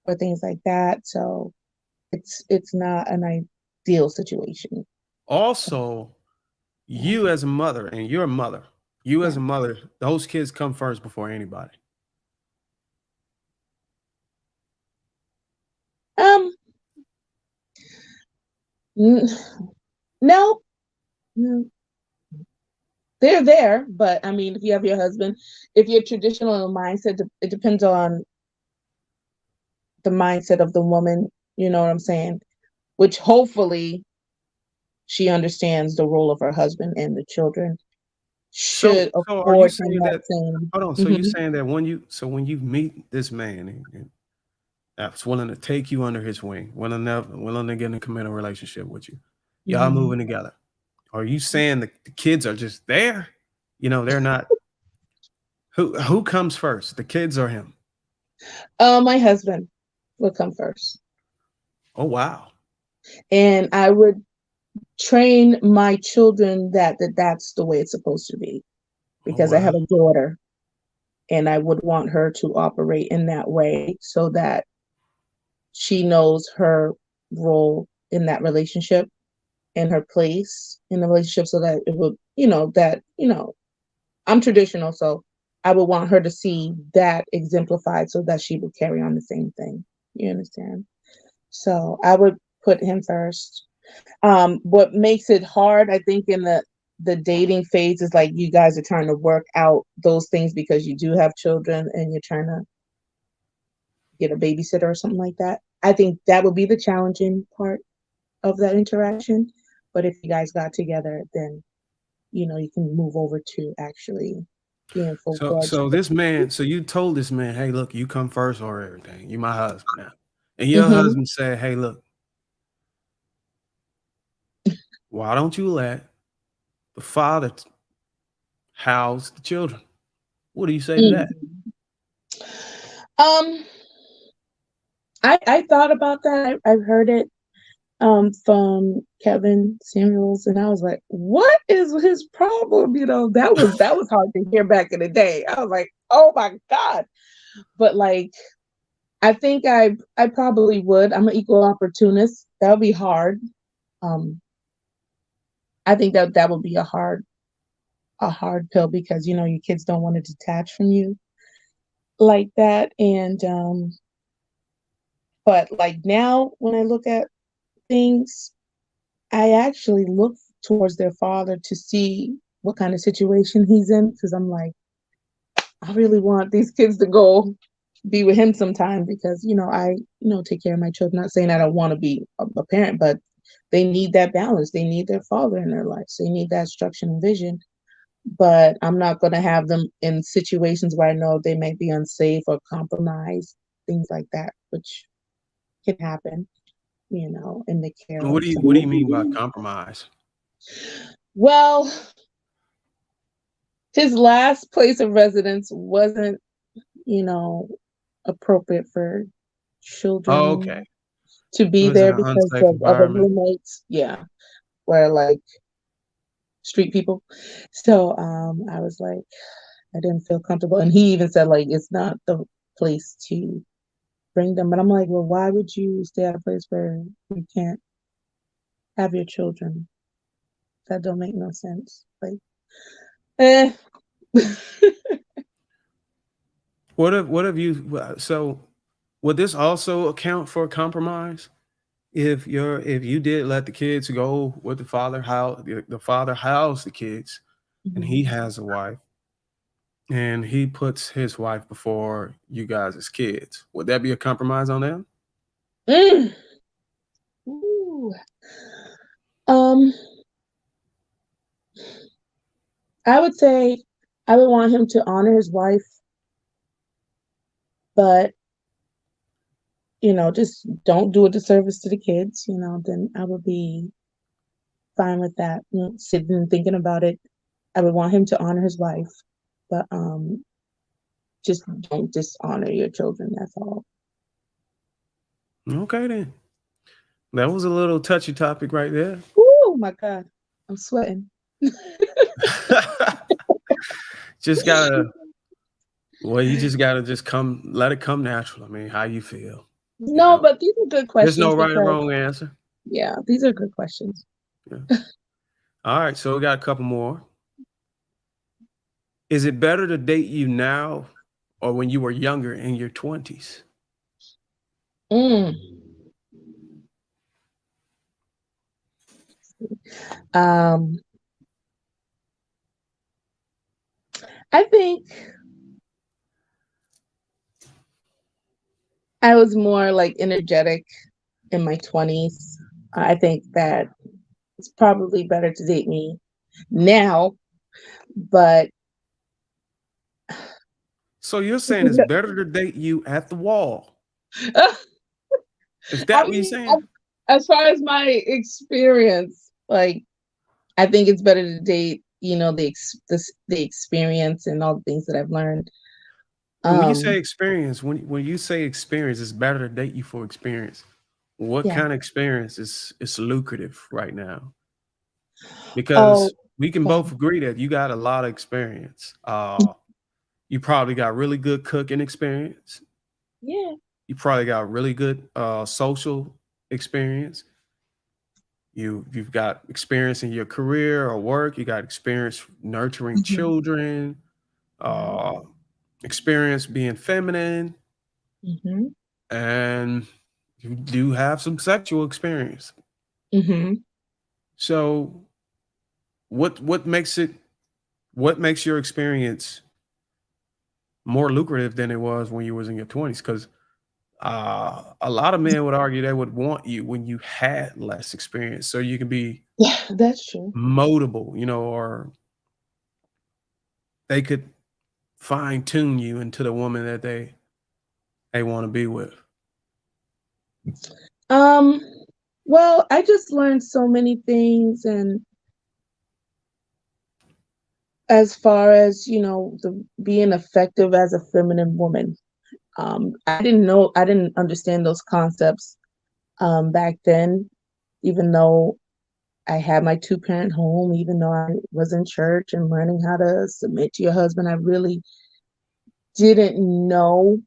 or things like that. So it's not an ideal situation. Also, Yeah. you as a mother, and you're a mother, you as Yeah. a mother, those kids come first before anybody. Um. n- No. No. They're there, but I mean, if you have your husband, if you're traditional in mindset, it depends on. the mindset of the woman, you know what I'm saying? Which hopefully she understands the role of her husband and the children should So are you afford him saying that that same. hold on, so you Mhm, saying that when you meet this man and that's willing to take you under his wing, willing to get in a committed relationship with you, y'all mhm. moving together. Are you saying the kids are just there? You know, they're not who comes first, the kids or him? My husband would come first, Oh wow. and I would train my children that that's the way it's supposed to be, Oh because I wow. have a daughter, and I would want her to operate in that way so that she knows her role in that relationship and her place in the relationship, so that it would, that, I'm traditional, so I would want her to see that exemplified so that she would carry on the same thing. You understand? So I would put him first. What makes it hard, I think, in the dating phase is like you guys are trying to work out those things because you do have children and you're trying to get a babysitter or something like that. I think that would be the challenging part of that interaction. But if you guys got together, then you can move over to actually being full fledged. So you told this man, hey, look, you come first or everything. You my husband now. And your Mm-hmm. husband said, hey, look, why don't you let the father house the children? What do you say to that? Mm. Um, I thought about that. I've heard it from Kevin Samuels, and I was like, what is his problem? That was hard to hear back in the day. I was like, oh my God. But like, I think I probably would. I'm an equal opportunist. That would be hard. Um, I think that would be a hard pill because your kids don't want to detach from you like that. And but like now when I look at things, I actually look towards their father to see what kind of situation he's in, because I'm like, I really want these kids to go be with him sometime because I take care of my children. Not saying I don't want to be a parent, but they need that balance. They need their father in their lives. They need that structure and vision. But I'm not going to have them in situations where I know they may be unsafe or compromised, things like that, which can happen, in the care of What do you somebody. mean by compromise? Well, his last place of residence wasn't, you know, appropriate for Oh, okay. children to It be was there an because unsafe the other environment. roommates, yeah, were like street people. So I was like, I didn't feel comfortable. And he even said like it's not the place to bring them. But I'm like, well, why would you stay at a place where you can't have your children? That don't make no sense. Like, eh. What have you so would this also account for compromise? If you did let the kids go with the father house the kids and he Mhm. has a wife and he puts his wife before you guys as kids, would that be a compromise on them? Mm. Ooh. Um, I would say I would want him to honor his wife, but just don't do a disservice to the kids, then I would be fine with that. Sitting and thinking about it. I would want him to honor his wife, but just don't dishonor your children. That's all. Okay then. That was a little touchy topic right there. Oh my God, I'm sweating. Just gotta well, you just gotta just come let it come natural. I mean, how you feel, you No, know. but these are good There's no questions right or because wrong answer. yeah, these are good questions. Yeah. All right, so we got a couple more. Is it better to date you now or when you were younger in your 20s? Mm. Um, I think I was more like energetic in my 20s. I think that it's probably better to date me now, but So you're saying it's better to date you at the wall? Is I that what you're mean, saying? as far as my experience, like I think it's better to date, the experience and all the things that I've learned. When you say Um, experience, when you say experience, it's better to date you for experience. What yeah. kind of experience is lucrative right now? Because Oh, we can okay. both agree that you got a lot of experience. You probably got really good cooking experience. Yeah. You probably got really good social experience. You've got experience in your career or work. You got experience nurturing Hmm. children. Yeah. Uh, experience being feminine, Hmm. and you do have some sexual experience. Hmm. So what makes it what makes your experience more lucrative than it was when you was in your 20s? Because a lot of men would argue they would want you when you had less experience, so you can be Yeah, that's true. moldable, or they could fine tune you into the woman that they want to be with. Um, well, I just learned so many things, and as far as, the being effective as a feminine woman. I didn't understand those concepts back then, even though I had my two-parent home, even though I was in church and learning how to submit to your husband. I really didn't know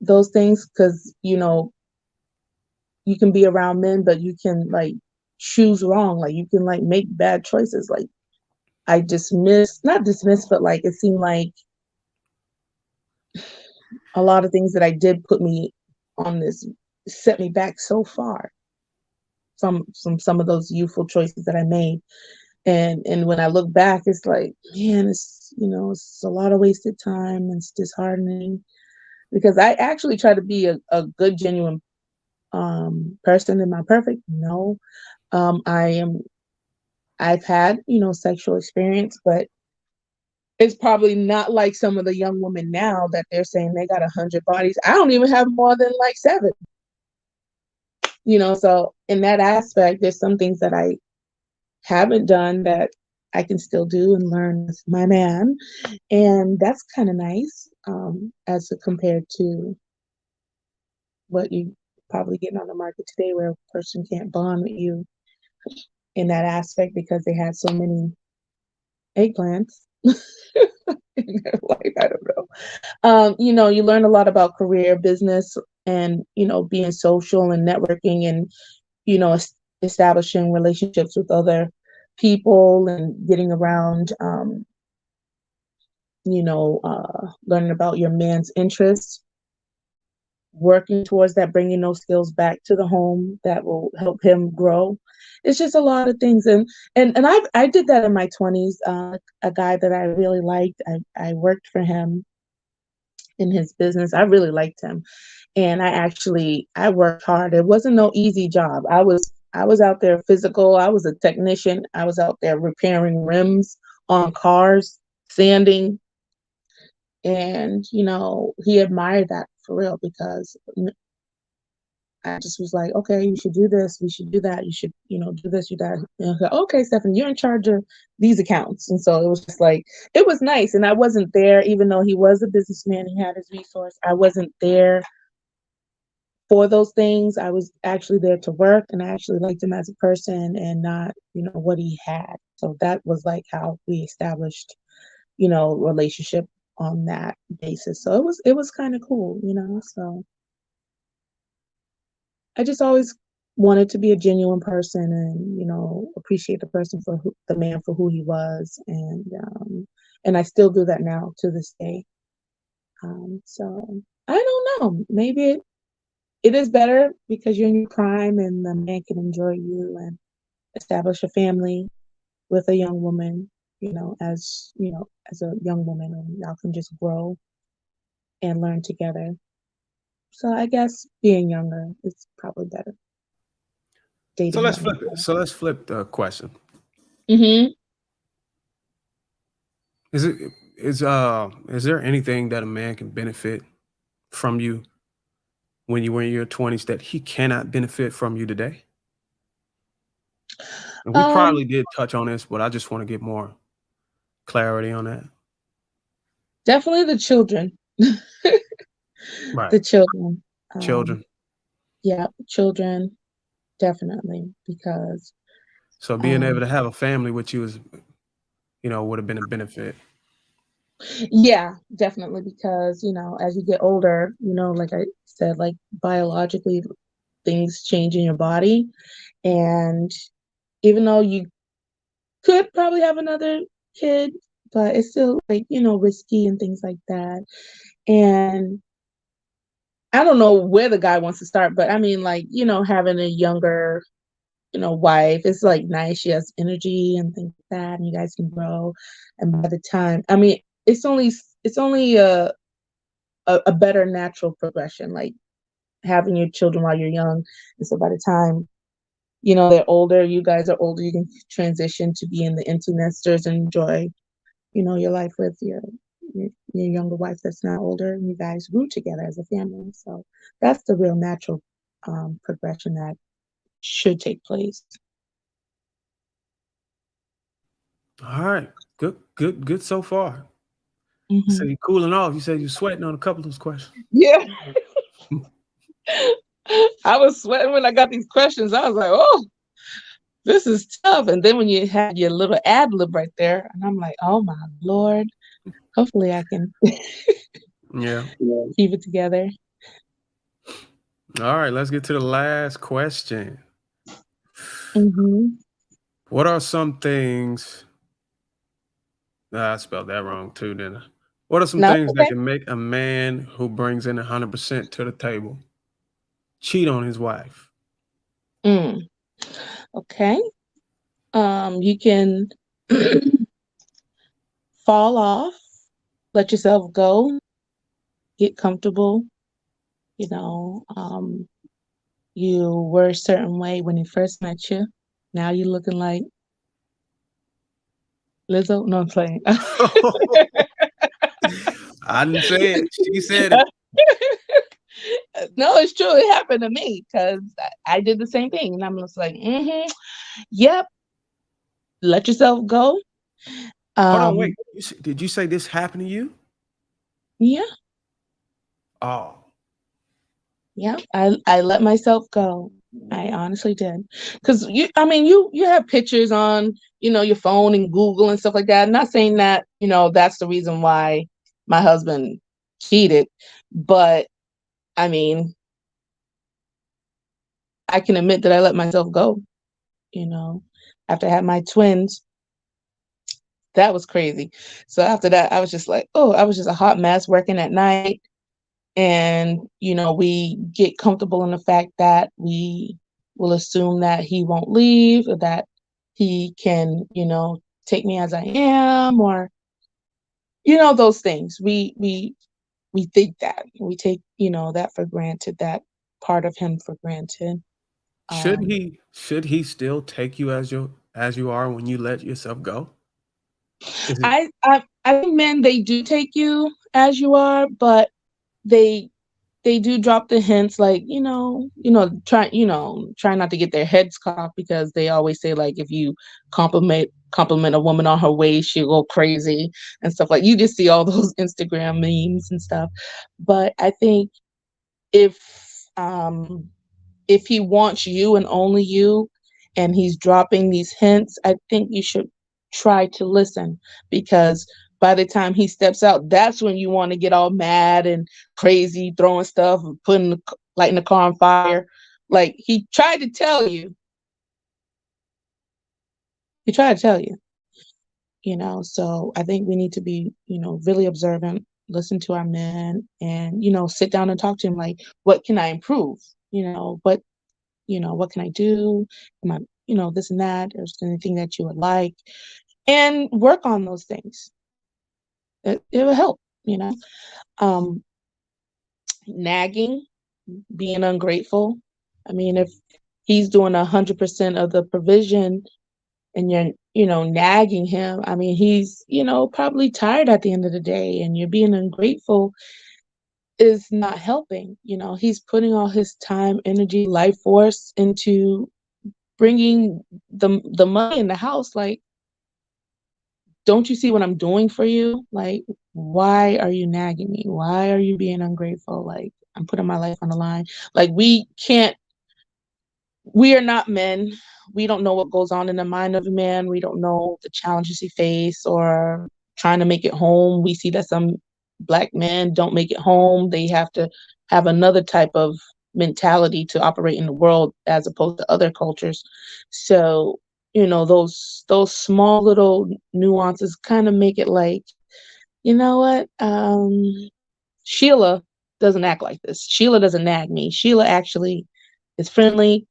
those things because, you can be around men, but you can like choose wrong. Like you can like make bad choices. Like I dismissed, not dismissed, but like it seemed like a lot of things that I did put me on this, set me back so far from some of those youthful choices that I made. And when I look back, it's like, man, it's a lot of wasted time and it's disheartening because I actually try to be a good, genuine person. Am I perfect? No. I am. I've had, sexual experience, but it's probably not like some of the young women now that they're saying they got 100 bodies. I don't even have more than like seven. So in that aspect, there's some things that I haven't done that I can still do and learn with my man. And that's kind of nice, compared to what you probably getting on the market today, where a person can't bond with you in that aspect because they had so many eggplants in their life. I don't know. You learn a lot about career, business, and being social and networking, and establishing relationships with other people and getting around. Learning about your man's interests, working towards that, bringing those skills back to the home that will help him grow. It's just a lot of things, and I did that in my 20s. A guy that I really liked, I worked for him in his business. I really liked him, and I worked hard. It wasn't no easy job. I was out there physical. I was a technician. I was out there repairing rims on cars, sanding, and he admired that for real because I just was like, okay, you should do this, we should do that, you should do this, you that. And I was like, okay, Stephanie, you're in charge of these accounts. And so it was just like, it was nice. And I wasn't there, even though he was a businessman, he had his resource, I wasn't there for those things. I was actually there to work, and I actually liked him as a person and not what he had. So that was like how we established relationship on that basis. So it was kind of cool. So I just always wanted to be a genuine person and appreciate the person the man for who he was, and I still do that now to this day. So I don't know, maybe it is better because you're in your prime and the man can enjoy you and establish a family with a young woman, as a young woman, and y'all can just grow and learn together. So I guess being younger is probably better. So Dating let's young. flip it. So let's flip the question. Mm-hmm. Is it is there anything that a man can benefit from you when you were in your 20s that he cannot benefit from you today? And we Um, probably did touch on this, but I just want to get more clarity on that. Definitely the children. Right. The children. Um, Children. yeah, children, definitely, because So being able um, to have a family with you is, would have been a benefit. yeah, definitely, because as you get older, like I said, like biologically things change in your body, and even though you could probably have another kid, but it's still like risky and things like that. And I don't know where the guy wants to start, but I mean, like, having a younger, wife, it's like nice. She has energy and things like that, and you guys can grow. And by the time, I mean, it's only a better natural progression, like having your children while you're young. And so by the time, they're older, you guys are older, you can transition to being the empty nesters and enjoy, your life with your younger wife that's now older, and you guys grew together as a family. So that's the real natural progression that should take place. All right. Good, good, good so far. You Hmm. said you're cooling off. You said you're sweating on a couple of those questions. Yeah, I was sweating when I got these questions. I was like, oh, this is tough. And then when you had your little ad lib right there, and I'm like, oh my Lord, hopefully I can Yeah. keep it together. All right. Let's get to the last question. Hmm. What are some things? Nah, I spelled that wrong too, didn't I? What are some No, things that okay. can make a man who brings in 100% to the table cheat on his wife? Mm, okay. You can fall off, let yourself go, get comfortable. You know, you were a certain way when he first met you. Now you're looking like Lizzo. No, I'm playing. I didn't say it. She said it. No, it's true. It happened to me because I did the same thing. And I'm just like, yep, let yourself go. Hold on, wait. Um, Did you say this happened to you? yeah, Oh, yeah. I let myself go. I honestly did. Because I mean, you have pictures on, your phone and Google and stuff like that. I'm not saying that, that's the reason why my husband cheated, but I mean, I can admit that I let myself go, you know. After I had my twins, that was crazy. So after that, I was just like, oh, I was just a hot mess working at night. And, we get comfortable in the fact that we will assume that he won't leave or that he can, take me as I am or, those things. We think that. We take, that for granted, that part of him for granted. should Um, he still take you as you are when you let yourself go? Is it I think men, they do take you as you are, but they they do drop the hints, like, try not to get their heads cut off, because they always say, like, if you compliment a woman on her waist, she'll go crazy and stuff. Like, you just see all those Instagram memes and stuff. But I think if um if he wants you and only you, and he's dropping these hints, I think you should try to listen, because by the time he steps out, that's when you want to get all mad and crazy, throwing stuff, putting lighting the car on fire. Like, he tried to tell you, So I think we need to be, really observant, listen to our men, and sit down and talk to him. Like, what can I improve? What can I do? Am I, this and that? Is there anything that you would like? And work on those things. It will help, um, nagging. being ungrateful. I mean, if he's doing 100% of the provision and you're, nagging him, I mean, he's, probably tired at the end of the day, and you're being ungrateful is not helping. He's putting all his time, energy, life force into bringing the money in the house. Like, don't you see what I'm doing for you? Like, why are you nagging me? Why are you being ungrateful? Like, I'm putting my life on the line. Like, we are not men. We don't know what goes on in the mind of a man. We don't know the challenges he face or trying to make it home. We see that some Black men don't make it home. They have to have another type of mentality to operate in the world as opposed to other cultures. So, those small little nuances kind of make it like, you know what? Sheila doesn't act like this. Sheila doesn't nag me. Sheila actually is friendly.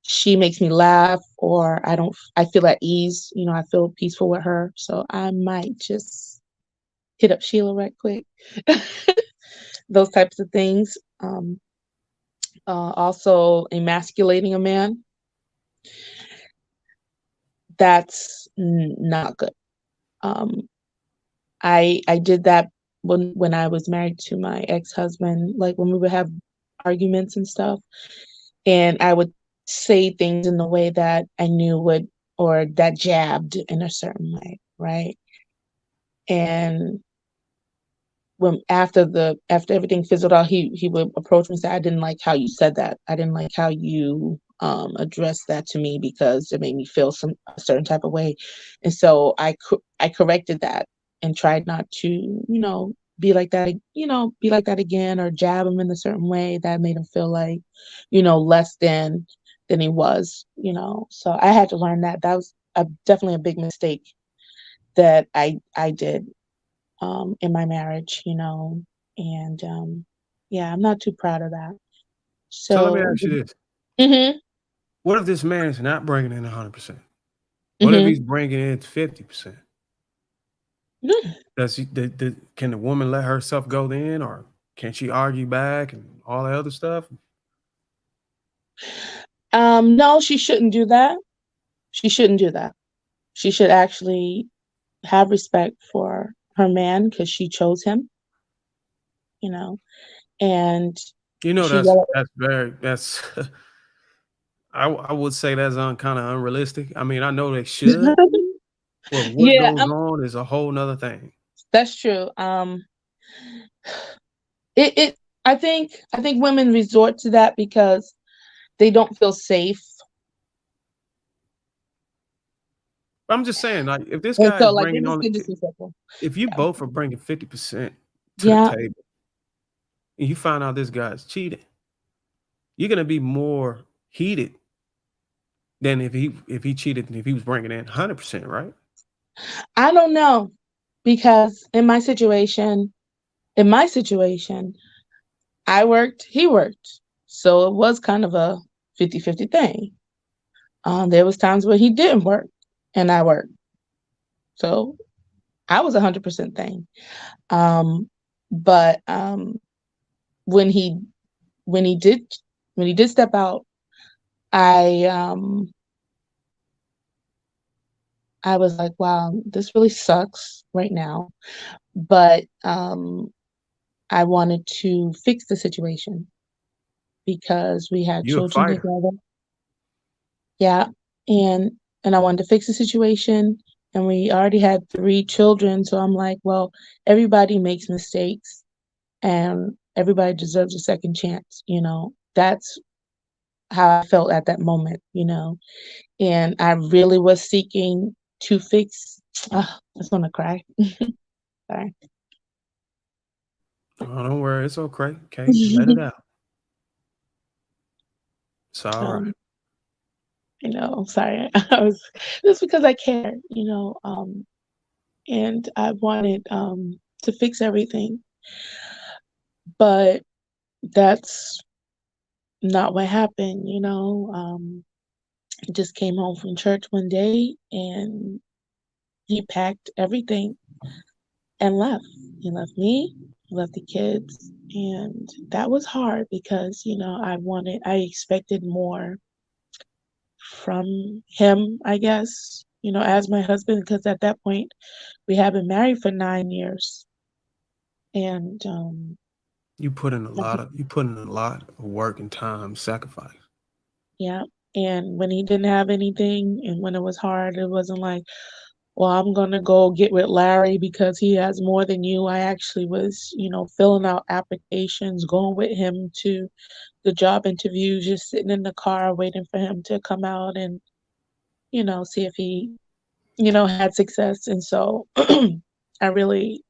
She makes me laugh, or I feel at ease, I feel peaceful with her. So I might just hit up Sheila right quick. Those types of things. Also emasculating a man. That's not good. Um, I did that when I was married to my ex-husband, like when we would have arguments and stuff, and I would say things in the way that I knew would, or that jabbed in a certain way, right? And when after everything fizzled out, he would approach me and say, "I didn't like how you said that. I didn't like how you addressed that to me because it made me feel a certain type of way." And so I corrected that and tried not to, be like that, be like that again, or jab him in a certain way that made him feel like, less than he was. So I had to learn that. That was definitely a big mistake that I did in my marriage, and yeah, I'm not too proud of that. So let me So, ask you this: mhm, what if this man is not bringing in 100%? What if he's mhm. bringing in 50%? Does can the woman let herself go then, or can she argue back and all that other stuff? No, she shouldn't do that. She shouldn't do that. She should actually have respect for her man because she chose him, you know, and You know, she that's very that's I would say that's kind of unrealistic. I mean, I know they should, but what yeah, goes on is a whole nother thing. that's true. It I think women resort to that because they don't feel safe. I'm just saying, like, if this And guy is so, like, they bringing just on, get disrespectful. if you Yeah. both are bringing 50% to the Yeah. table, and you find out this guy's cheating, you're gonna be more heated than if he cheated and if he was bringing in 100%, right? I don't know because in my situation, I worked, he worked. So it was kind of a 50-50 thing. There was times where he didn't work and I worked. So I was 100% thing. Um, but when he when he did when he did step out, I um I was like, wow, this really sucks right now. But I wanted to fix the situation because we had You a children fighter. together. Yeah, and I wanted to fix the situation, and we already had 3 children, so I'm like, well, everybody makes mistakes, and everybody deserves a second chance, That's how I felt at that moment, and I really was seeking to fix. I was gonna cry. Sorry. Oh, don't worry, it's okay. Okay, let it out. It's all right. Um, sorry. I was just because I care, and I wanted to fix everything, but that's not what happened. He just came home from church one day and he packed everything and left. He left me. left the kids, and that was hard because, I expected more from him, I guess, as my husband, because at that point we had been married for 9 years, and You put in a lot of work and time, sacrifice. yeah, and when he didn't have anything and when it was hard, it wasn't like, well, I'm gonna go get with Larry because he has more than you. I actually was, filling out applications, going with him to the job interviews, just sitting in the car waiting for him to come out and, see if he, had success. And so I really,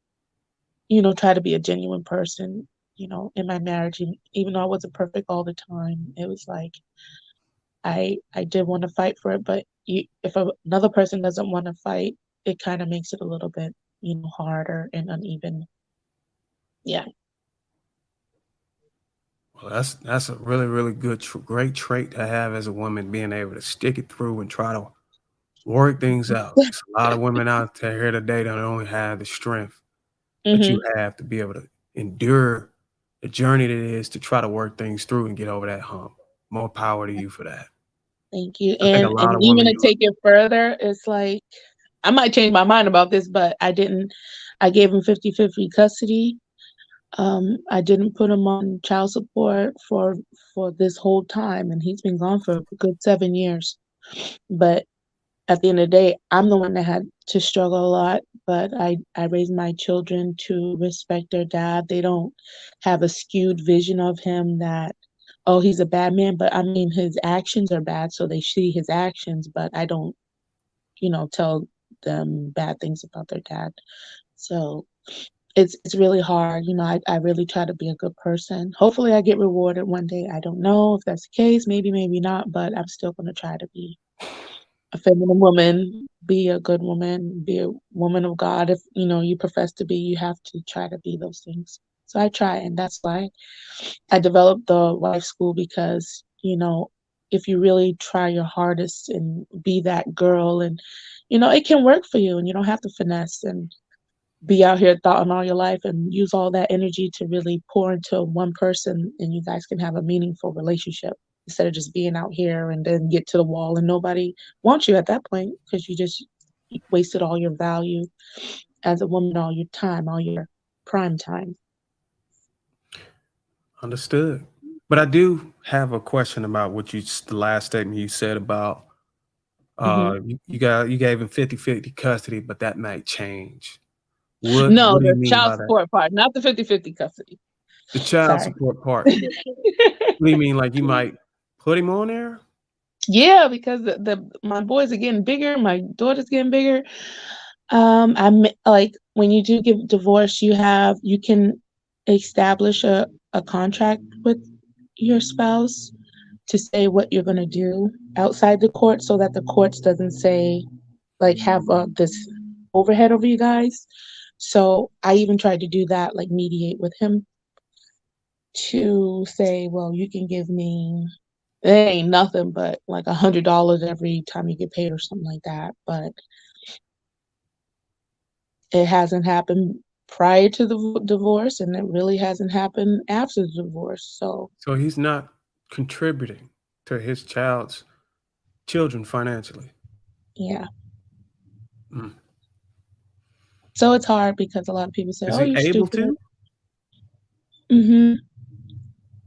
try to be a genuine person, in my marriage, even though I wasn't perfect all the time. It was like I did want to fight for it, but if another person doesn't want to fight, it kind of makes it a little bit, harder and uneven. Yeah. Well, that's a really really great trait to have as a woman, being able to stick it through and try to work things out. It's a lot of women out there here today that don't have the strength that you Hmm. have to be able to endure the journey that it is to try to work things through and get over that hump. More power to you for that. Thank you. I think a And lot of even women to do it. take it further, it's like I might change my mind about this, but I didn't. I gave him 50-50 custody. I didn't put him on child support for this whole time, and he's been gone for a good 7 years. But at the end of the day, I'm the one that had to struggle a lot, but I raised my children to respect their dad. They don't have a skewed vision of him that, oh, he's a bad man, but I mean, his actions are bad, so they see his actions, but I don't, tell them bad things about their dad. So it's really hard. I really try to be a good person. Hopefully I get rewarded one day. I don't know if that's the case, maybe, maybe not, but I'm still gonna try to be a feminine woman, be a good woman, be a woman of God. If you profess to be, you have to try to be those things. So I try, and that's why I developed the wife school because if you really try your hardest and be that girl, and it can work for you, and you don't have to finesse and be out here thoughting all your life and use all that energy to really pour into one person, and you guys can have a meaningful relationship instead of just being out here and then get to the wall and nobody wants you at that point because you wasted all your value as a woman, all your time, all your prime time. Understood. But I do have a question about the last statement you said about Hmm. you gave him 50-50 custody, but that might change. No, What do you the mean child by that? support part, not the 50-50 custody. The child Sorry. support part. What do you mean? Like you might put him on there? Yeah, because the my boys are getting bigger, my daughter's getting bigger. I'm like when you do give divorce, you can establish a contract with your spouse to say what you're gonna do outside the court, so that the courts doesn't say like have this overhead over you guys. So I even tried to do that, like mediate with him to say, well, you can give me it ain't nothing but like $100 every time you get paid or something like that. But it hasn't happened prior to the divorce, and it really hasn't happened after the divorce. So So he's not contributing to his child's children financially. yeah, Mm. so it's hard because a lot of people say, Is "Oh, he you're able stupid." to? Mm-hmm.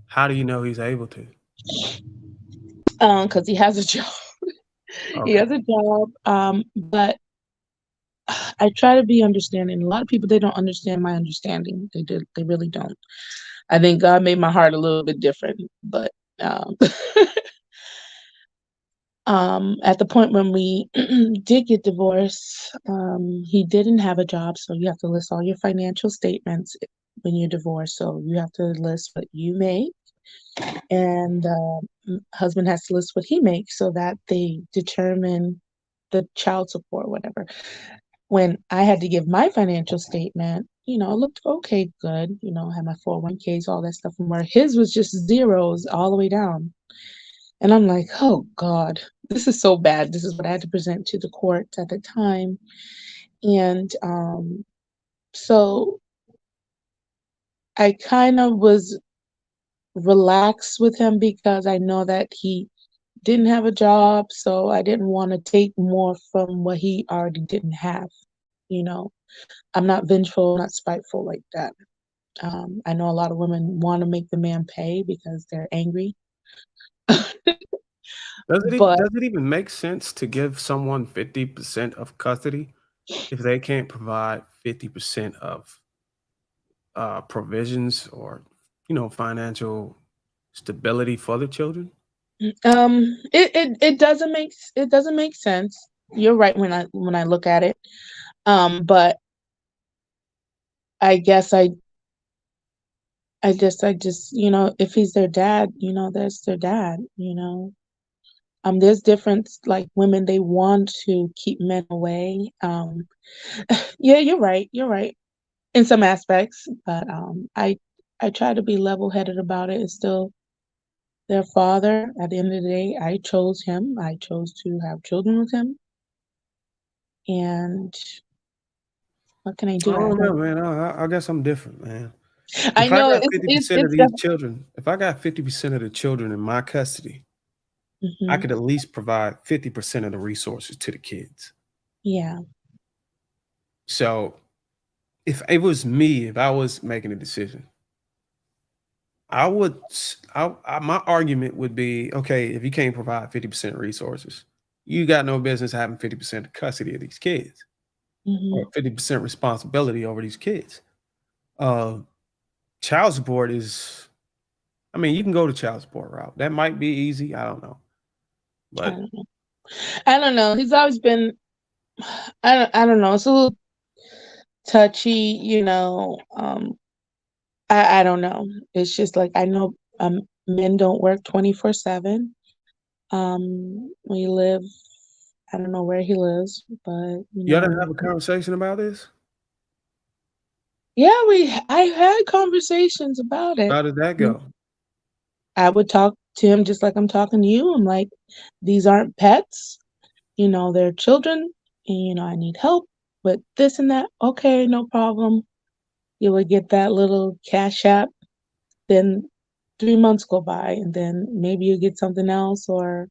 How do you know he's able to? Because he has a job. He Okay. has a job. But I try to be understanding. A lot of people they don't understand my understanding. They do. They really don't. I think God made my heart a little bit different, but um, at the point when we did get divorced, he didn't have a job, so you have to list all your financial statements when you're divorced. So you have to list what you make, and husband has to list what he makes, so that they determine the child support, whatever. When I had to give my financial statement, it looked okay, good. I had my 401ks, all that stuff from where his was just zeros all the way down. And I'm like, oh God, this is so bad. This is what I had to present to the court at the time. And so I kind of was relaxed with him because I know that he didn't have a job, so I didn't want to take more from what he already didn't have. You know, I'm not vengeful, not spiteful like that. I know a lot of women want to make the man pay because they're angry, but Does it even make sense to give someone 50% of custody if they can't provide 50% of provisions or financial stability for the children? it doesn't make sense. You're right when I look at it. But I guess I just if he's their dad, that's their dad. There's different like women they want to keep men away. Yeah, you're right. You're right in some aspects, but I try to be level-headed about it. It's still their father. At the end of the day, I chose him. I chose to have children with him, and what can I I do? I don't know, don't. man. I guess I'm different, man. I If I know got it's it's 50% of it's these children, if I got 50% of the children in my custody, I hmm could at least provide 50% of the resources to the kids. yeah. So if it was me, if I was making a decision, I would, my argument would be, okay, if you can't provide 50% resources, you got no business having 50% of custody of these kids or hmm 50% responsibility over these kids. Uh, Child support is, I mean, you can go the child support route. That might be easy. I don't know. I But don't know. I don't know. He's always been. I don't know. It's a little touchy. I don't know. It's just like I know men don't work 24/7. We live I don't know where he lives, but you ought to have a conversation about this. yeah, I had conversations about it. How did that Mm, go? I would talk to him just like I'm talking to you. I'm like, these aren't pets, they're children, and I need help with this and that. Okay, no problem. You would get that little cash app, then 3 months go by, and then maybe you get something else, or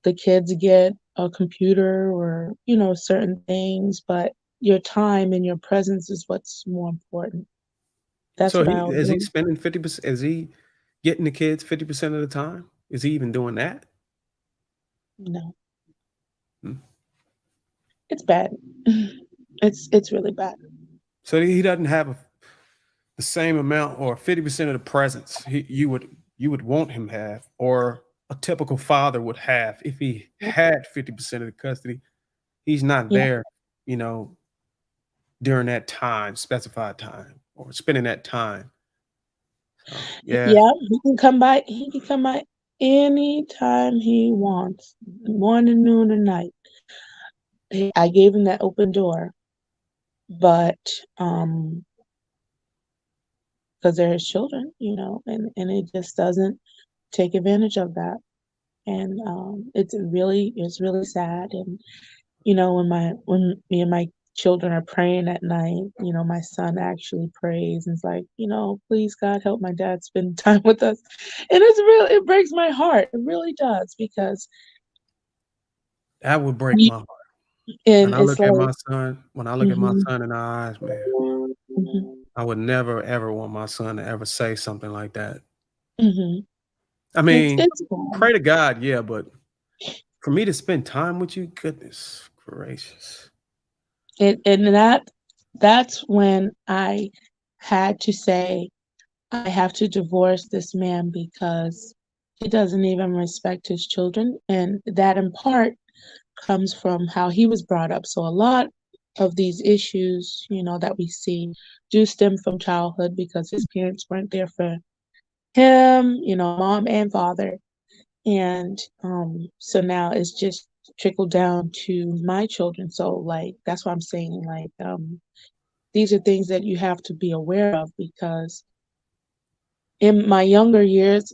the kids get a computer or, certain things, but your time and your presence is what's more important. That's So what he I always is he want. spending 50%? Is he getting the kids 50% of the time? Is he even doing that? No, Hmm. it's bad. It's really bad. So he doesn't have the same amount or 50% of the presence you would want him to have, or a typical father would have if he had 50% of the custody. He's not Yeah. there, you know, during that time, specified time, or spending that time. So yeah, Yeah, he can come by anytime he wants, morning, noon, or night. I gave him that open door, but because they're his children, and it just doesn't take advantage of that. And it's really sad. And when me and my children are praying at night, my son actually prays and it's like, please God help my dad spend time with us. And it breaks my heart. It really does because that would break you, my heart. and it's like, When I look at my hmm son in the eyes, man, hmm I would never ever want my son to ever say something like that. hmm I it's mean, it's bad. pray to God, yeah, but for me to spend time with you, goodness gracious. And that's when I had to say I have to divorce this man because he doesn't even respect his children. And that in part comes from how he was brought up. So a lot of these issues, that we see do stem from childhood because his parents weren't there for him, mom and father. And so now it's just trickled down to my children. So like that's what I'm saying. Like these are things that you have to be aware of because in my younger years,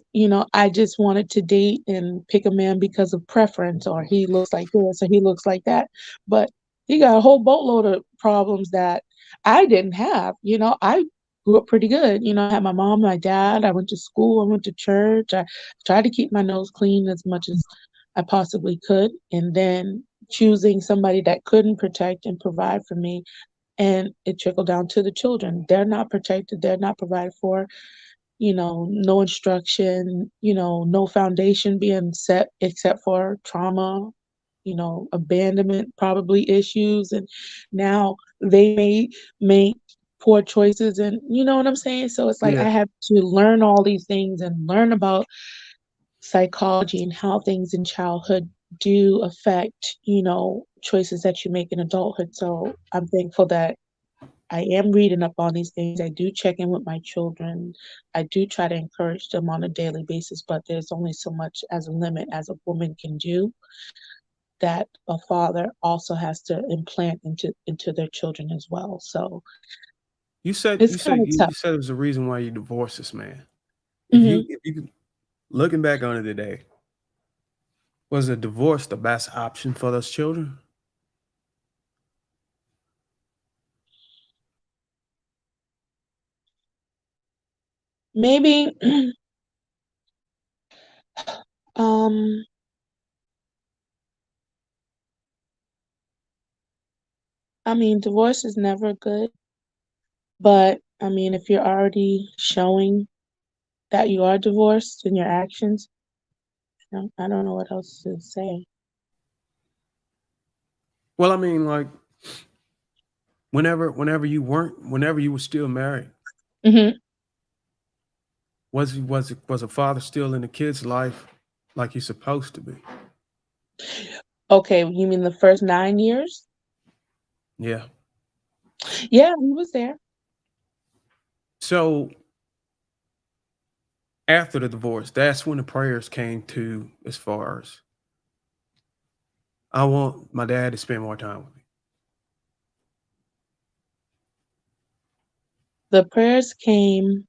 I just wanted to date and pick a man because of preference, or he looks like this, or he looks like that. But he got a whole boatload of problems that I didn't have. I grew up pretty good. You know, I had my mom, my dad, I went to school, I went to church. I tried to keep my nose clean as much as I possibly could. And then choosing somebody that couldn't protect and provide for me, and it trickled down to the children. They're not protected, they're not provided for, no instruction, no foundation being set except for trauma, abandonment probably issues. And now they may make poor choices, and you know what I'm saying? So it's like I Yeah. have to learn all these things and learn about psychology and how things in childhood do affect, choices that you make in adulthood. So I'm thankful that I am reading up on these things. I do check in with my children. I do try to encourage them on a daily basis, but there's only so much as a limit as a woman can do that a father also has to implant into their children as well. So You said it's you said kind of you, tough. you said it was a reason why you divorced this man. Hmm. If you looking back on it today, was a divorce the best option for those children? Maybe, um, I mean, divorce is never good, but I mean, if you're already showing that you are divorced in your actions, I don't know what else to say. Well, I mean, like whenever you were still married, Hmm. was a father still in the kid's life like he's supposed to be? Okay, you mean the first 9 years? Yeah. Yeah, he was there. So after the divorce, that's when the prayers came to as far as I want my dad to spend more time with me. The prayers came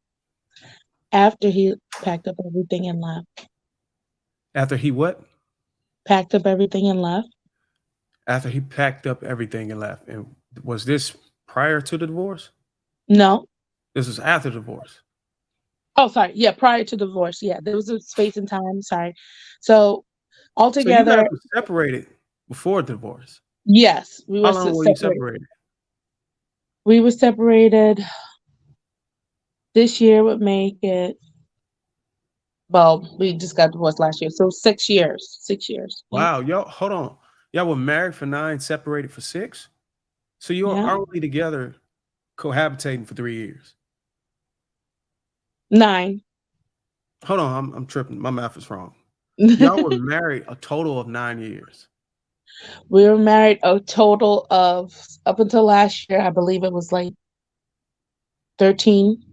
after he packed up everything and left. After he what? Packed up everything and left. After he packed up everything and left. And was this prior to the divorce? No. This was after the divorce. Oh, sorry. Yeah, prior to divorce. Yeah, there was a space and time. Sorry. So So you altogether, guys were separated before the divorce. yes, we How were long were you separated. separated? We were separated. This year would make it. Well, we just got divorced last year, so 6 years. 6 years. Yep. Wow, y'all hold on. Y'all were married for 9, separated for 6? So you're Yeah. only together cohabitating for 3 years. 9. Hold on, I'm tripping. My math is wrong. Y'all were married a total of 9 years. We were married a total of, up until last year, I believe it was like 13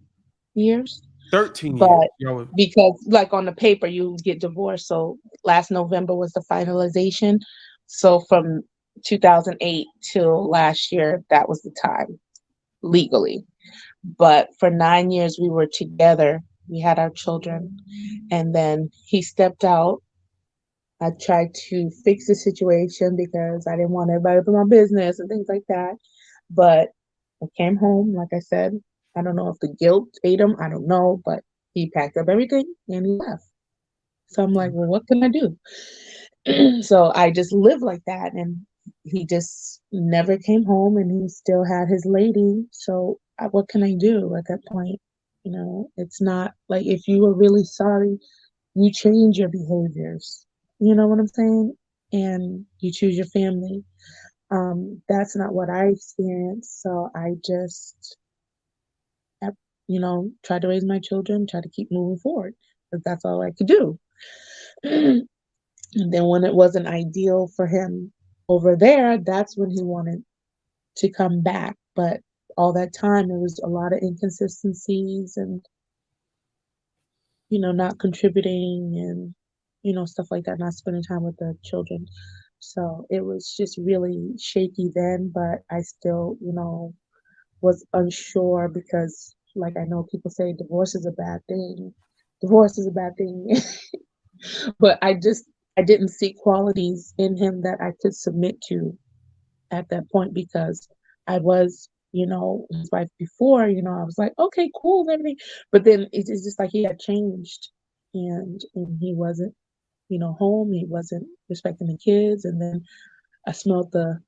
years. 13 years. But Y'all were because, like, on the paper, you get divorced. So last November was the finalization. So from 2008 till last year, that was the time legally. But for 9 years, we were together. We had our children. And then he stepped out. I tried to fix the situation because I didn't want everybody up in my business and things like that. But I came home, like I said. I don't know if the guilt ate him. I don't know, but he packed up everything and he left. So I'm like, well, what can I do? So I just lived like that. And he just never came home and he still had his lady. So what can I do at that point? It's not like if you were really sorry, you change your behaviors. You know what I'm saying? And you choose your family. That's not what I experienced. So I just, uh, tried to raise my children, try to keep moving forward. Because that's all I could do. And then when it wasn't ideal for him over there, that's when he wanted to come back. But all that time, there was a lot of inconsistencies and, not contributing and, stuff like that, not spending time with the children. So it was just really shaky then, but I still, was unsure because, like, I know people say divorce is a bad thing. Divorce is a bad thing. But I didn't see qualities in him that I could submit to at that point because I was, his wife before, I was like, okay, cool, and everything. But then it's just like he had changed, and he wasn't, home. He wasn't respecting the kids. And then I smelled the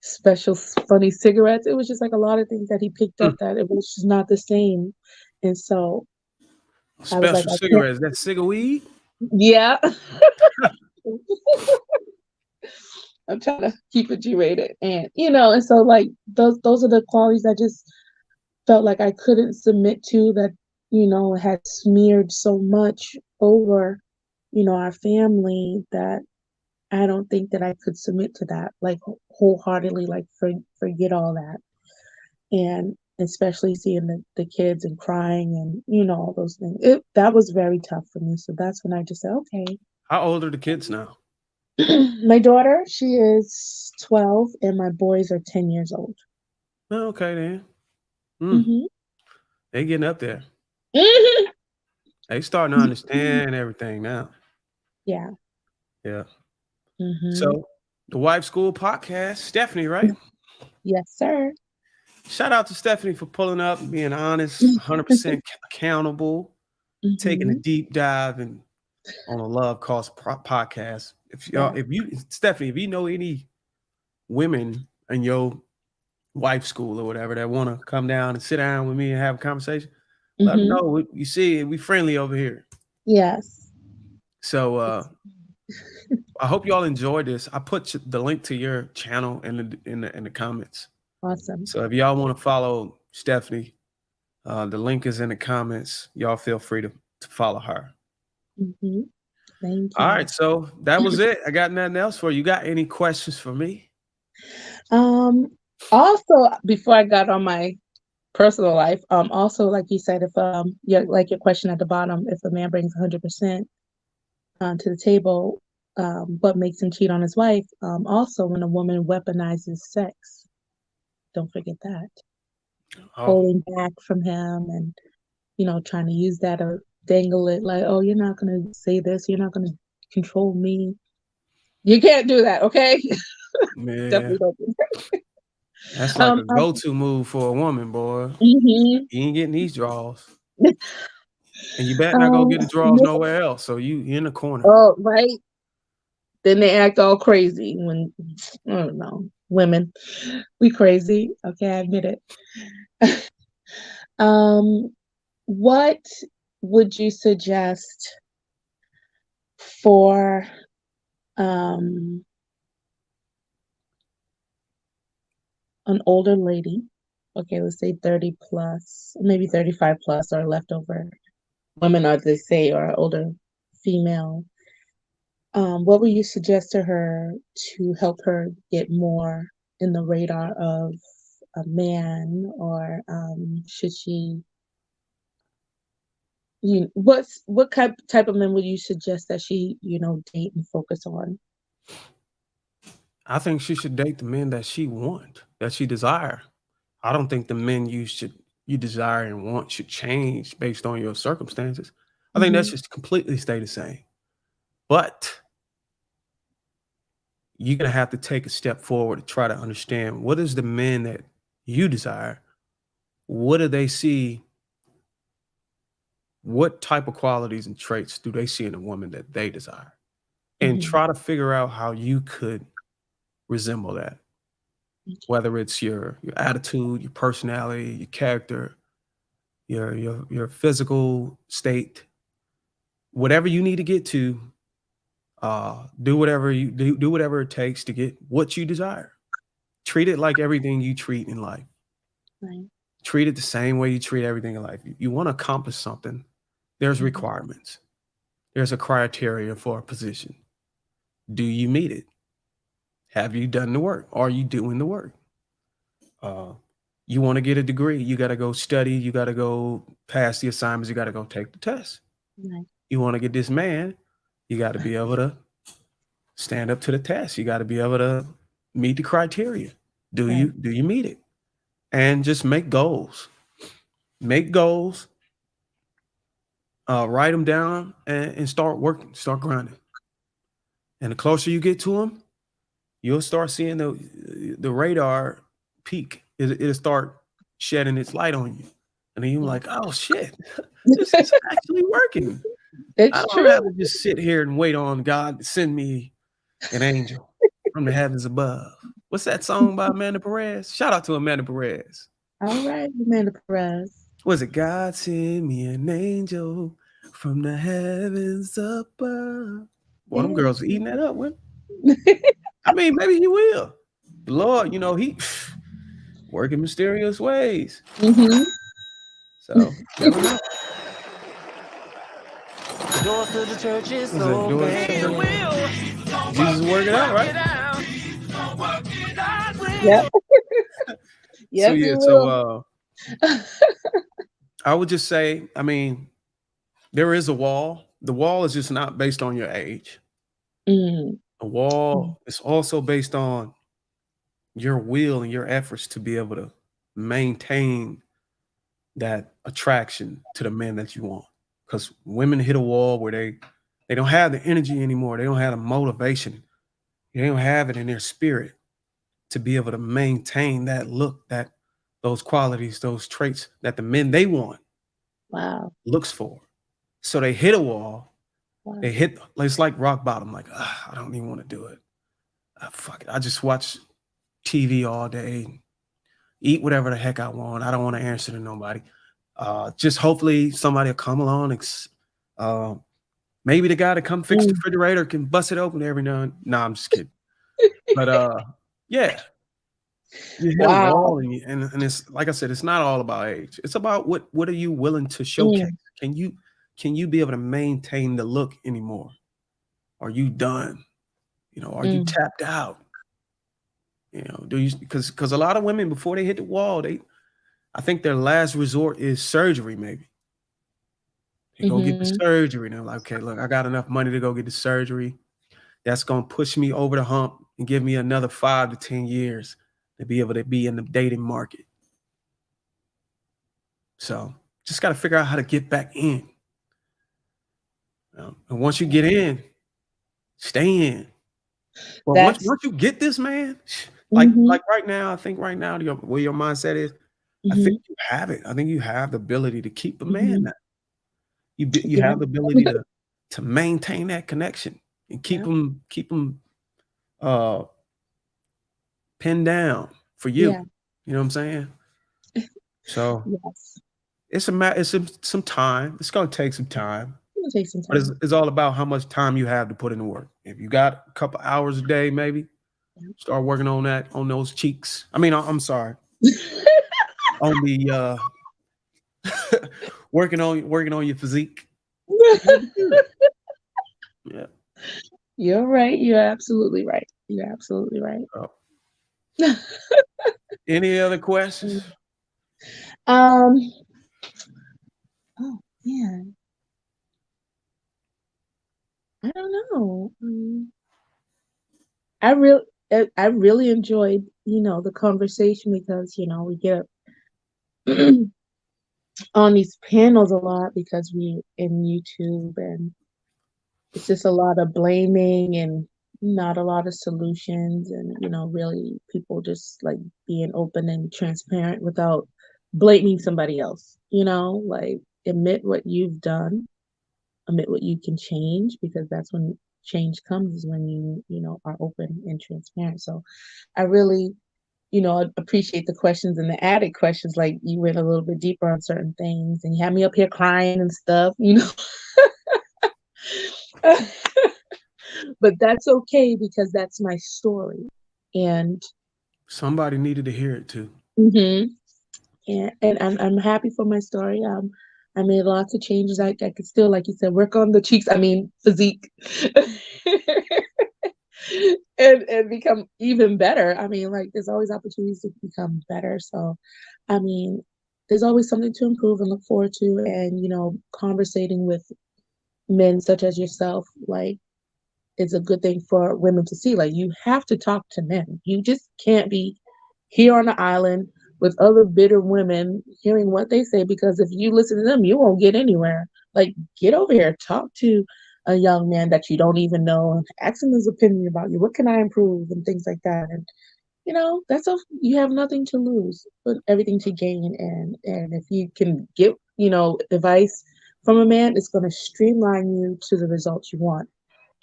special funny cigarettes. It was just like a lot of things that he picked up Mm. that it was just not the same. And so I was like, Special I can't. cigarettes. That cigar weed? Yeah. I'm trying to keep it G-rated. And and so like those are the qualities I just felt like I couldn't submit to, that, had smeared so much over, our family, that I don't think that I could submit to that, like, wholeheartedly, like, forget all that. And especially seeing the kids and crying and, all those things. That was very tough for me. So that's when I just said, okay. How old are the kids now? My daughter, she is 12, and my boys are 10 years old. Oh, okay then. Mm. Hmm. They getting up there. Hmm. They starting to understand everything now. Yeah. Yeah. Hmm. So the Wife School podcast, Stephanie, right? Yes, sir. Shout out to Stephanie for pulling up and being honest, 100% accountable, taking a Hmm. deep dive and on a Love Cost podcast. Yeah. If you, Stephanie, if you know any women in your wife school or whatever that want to come down and sit down with me and have a conversation, let them Hmm. know. You see, we friendly over here. Yes. So I hope y'all enjoyed this. I put the link to your channel in the comments. Awesome. So if y'all want to follow Stephanie, the link is in the comments. Y'all feel free to follow her. Hmm. Thank All you. right, so that was it. I got nothing else for you. Got any questions for me? Um, Also, before I got on my personal life, also, like you said, if your question at the bottom, if a man brings 100% to the table, what makes him cheat on his wife? Also, when a woman weaponizes sex, don't forget that. Oh Holding back from him, and trying to use that or dangle it, like, oh, you're not gonna say this, you're not gonna control me. You can't do that, okay? man, Definitely don't do that's that. like a go-to move for a woman, boy. Mhm. You ain't getting these draws, and you better not go get the draws Miss nowhere else. So you in the corner. Oh, right. Then they act all crazy when I don't know. Women, we crazy. Okay, I admit it. Um, what would you suggest for um an older lady? Okay, let's say 30 plus, maybe 35 plus, or leftover women, or they say, or older female. What would you suggest to her to help her get more in the radar of a man, or should she? What type of men would you suggest that she, date and focus on? I think she should date the men that she want, that she desire. I don't think the men you desire and want should change based on your circumstances. I think that Hmm. should completely stay the same. But you're gonna have to take a step forward to try to understand what is the men that you desire. What do they see? What type of qualities and traits do they see in a woman that they desire? And Hmm. try to figure out how you could resemble that. Whether it's your attitude, your personality, your character, your physical state, whatever you need to get to, do whatever it takes to get what you desire. Treat it like everything you treat in life. Right. Treat it the same way you treat everything in life. You want to accomplish something, there's Hmm. requirements. There's a criteria for a position. Do you meet it? Have you done the work? Are you doing the work? Uh, you want to get a degree, you got to go study, you got to go pass the assignments, you got to go take the test. Right. You want to get this man, you got to be able to stand up to the test. You got to be able to meet the criteria. Do Right. you meet it? And just make goals. Make goals, write them down, and start working, start grinding. And the closer you get to them, you'll start seeing the radar peak. it'll start shedding its light on you. And then you're like, oh shit, this is actually working. I It's don't have true. to just sit here and wait on God to send me an angel from the heavens above. What's that song by Amanda Perez? Shout out to Amanda Perez. All right, Amanda Perez. Was it God send me an angel from the heavens above? Boy, them Yeah. girls are eating that up with. I mean, maybe he will. The Lord, he work in mysterious ways. Mm-hmm. So never know. The doors to the church is Was it doing? open. Jesus work it out, right? Yep. So Yes, yeah, it so will. I would just say, I mean, there is a wall. The wall is just not based on your age. Mm, A mm, wall is also based on your will and your efforts to be able to maintain that attraction to the man that you want. Because women hit a wall where they don't have the energy anymore. They don't have the motivation. They don't have it in their spirit to be able to maintain that look, that those qualities, those traits that the men they want wow. looks for. So they hit a wall. Wow. They hit. It's like rock bottom. Like I don't even want to do it. Fuck it. I just watch TV all day, eat whatever the heck I want. I don't want to answer to nobody. Just hopefully somebody will come along. Uh, maybe the guy to come fix the Mm, refrigerator can bust it open every now and. Nah, I'm just kidding. But yeah, you hit a wow. wall, and it's like I said, it's not all about age. It's about what are you willing to showcase. Mm, Can you be able to maintain the look anymore? Are you done? Are you mm, tapped out? Do you because a lot of women before they hit the wall, I think their last resort is surgery, maybe. They go get the mm-hmm. surgery, and they're like, okay, look, I got enough money to go get the surgery. That's gonna push me over the hump and give me another 5 to 10 years to be able to be in the dating market. So just gotta figure out how to get back in. And once you get in, stay in. But once That's once you get this man, like mm-hmm, like right now, I think right now where your mindset is, I think mm-hmm, you have it. I think you have the ability to keep a man mm-hmm. now. You Yeah. have the ability to maintain that connection and Yeah. keep them uh, pinned down for you. Yeah. You know what I'm saying? So Yes. it's some time. It's gonna take some time, It'll take some but it's, time. it's all about how much time you have to put in the work. If you got a couple hours a day, maybe Yeah. start working on that on those cheeks. I mean, I'm sorry, on the working on your physique. You'll be good. Yeah. You're right. You're absolutely right. You're absolutely right. Oh. Any other questions? um. Oh yeah. I don't know. I really enjoyed the conversation because we get on these panels a lot because we in YouTube and it's just a lot of blaming and not a lot of solutions and really people just like being open and transparent without blaming somebody else, like admit what you've done, admit what you can change because that's when change comes is when you are open and transparent. So I really appreciate the questions and the added questions. Like you went a little bit deeper on certain things and you had me up here crying and stuff. But that's okay because that's my story. And Somebody needed to hear it too. hmm and I'm happy for my story. I made lots of changes. I could still, like you said, work on the cheeks. I mean, physique, and become even better. I mean, like there's always opportunities to become better. So, I mean, there's always something to improve and look forward to. And conversating with men such as yourself, like it's a good thing for women to see. Like you have to talk to men. You just can't be here on the island with other bitter women hearing what they say because if you listen to them, you won't get anywhere. Like get over here, talk to a young man that you don't even know and ask him his opinion about you. What can I improve and things like that. And you have nothing to lose, but everything to gain. And if you can get, advice from a man, it's going to streamline you to the results you want.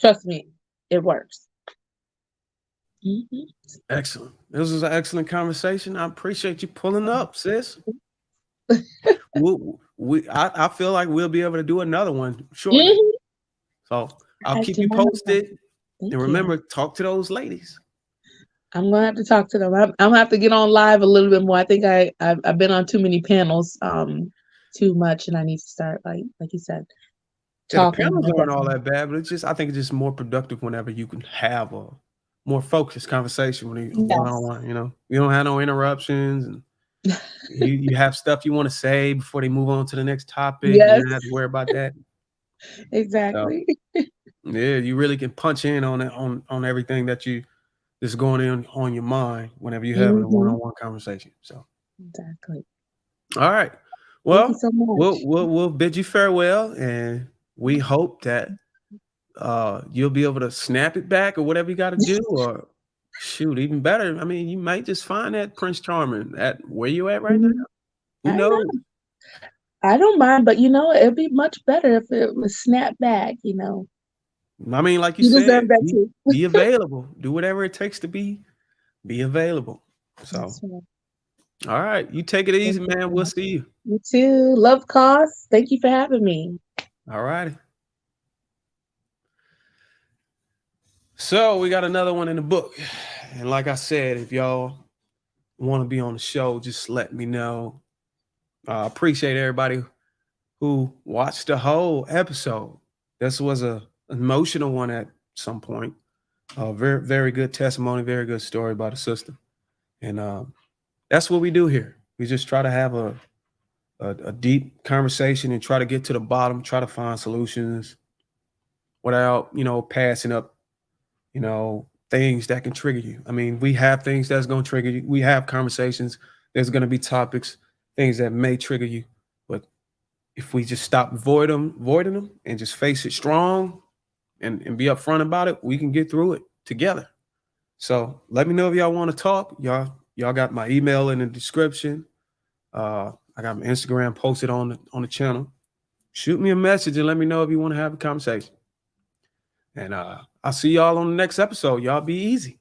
Trust me, it works. Mhm. Excellent. This was an excellent conversation. I appreciate you pulling up, sis. I feel like we'll be able to do another one shortly. Mhm. So I'll I keep do you not know. posted. Thank And you. remember, talk to those ladies. I'm gonna have to talk to them. I'm gonna have to get on live a little bit more. I think I've been on too many panels, too much, and I need to start like you said, Yeah, the talking panels more aren't all definitely. that bad, but I think it's just more productive whenever you can have a more focused conversation when you one on Yes. one. You don't have no interruptions, and you have stuff you want to say before they move on to the next topic. You Yes, don't have to worry about that. So exactly. yeah, you really can punch in on it on everything that's going on your mind whenever you're having a one Hmm. on one conversation. So Exactly. all right, Thank you well so we'll much. we'll we'll bid you farewell, and we hope that you'll be able to snap it back or whatever you got to do, or shoot, even better. I mean, you might just find that Prince Charming at where you at right now. Mhm. Who I know. knows? I don't mind, but it'd be much better if it was snapped back. I mean, like you You said, deserve that be, too. be available. Do whatever it takes to be available. So, That's right. all right, you take it Thank easy, you man. so We'll much. see you. You too. Love cause. Thank you for having me. All righty. So we got another one in the book, and like I said, if y'all want to be on the show, just let me know. I appreciate everybody who watched the whole episode. This was a emotional one at some point. Very, very good testimony, very good story about a sister. And that's what we do here. We just try to have a deep conversation and try to get to the bottom, try to find solutions without, passing up, things that can trigger you. I mean, we have things that's going to trigger you. We have conversations. There's going to be topics, things that may trigger you. But if we just stop avoiding them and just face it strong and be upfront about it, we can get through it together. So let me know if y'all want to talk. Y'all got my email in the description. I got my Instagram posted on the channel. Shoot me a message and let me know if you want to have a conversation. And I'll see y'all on the next episode. Y'all be easy.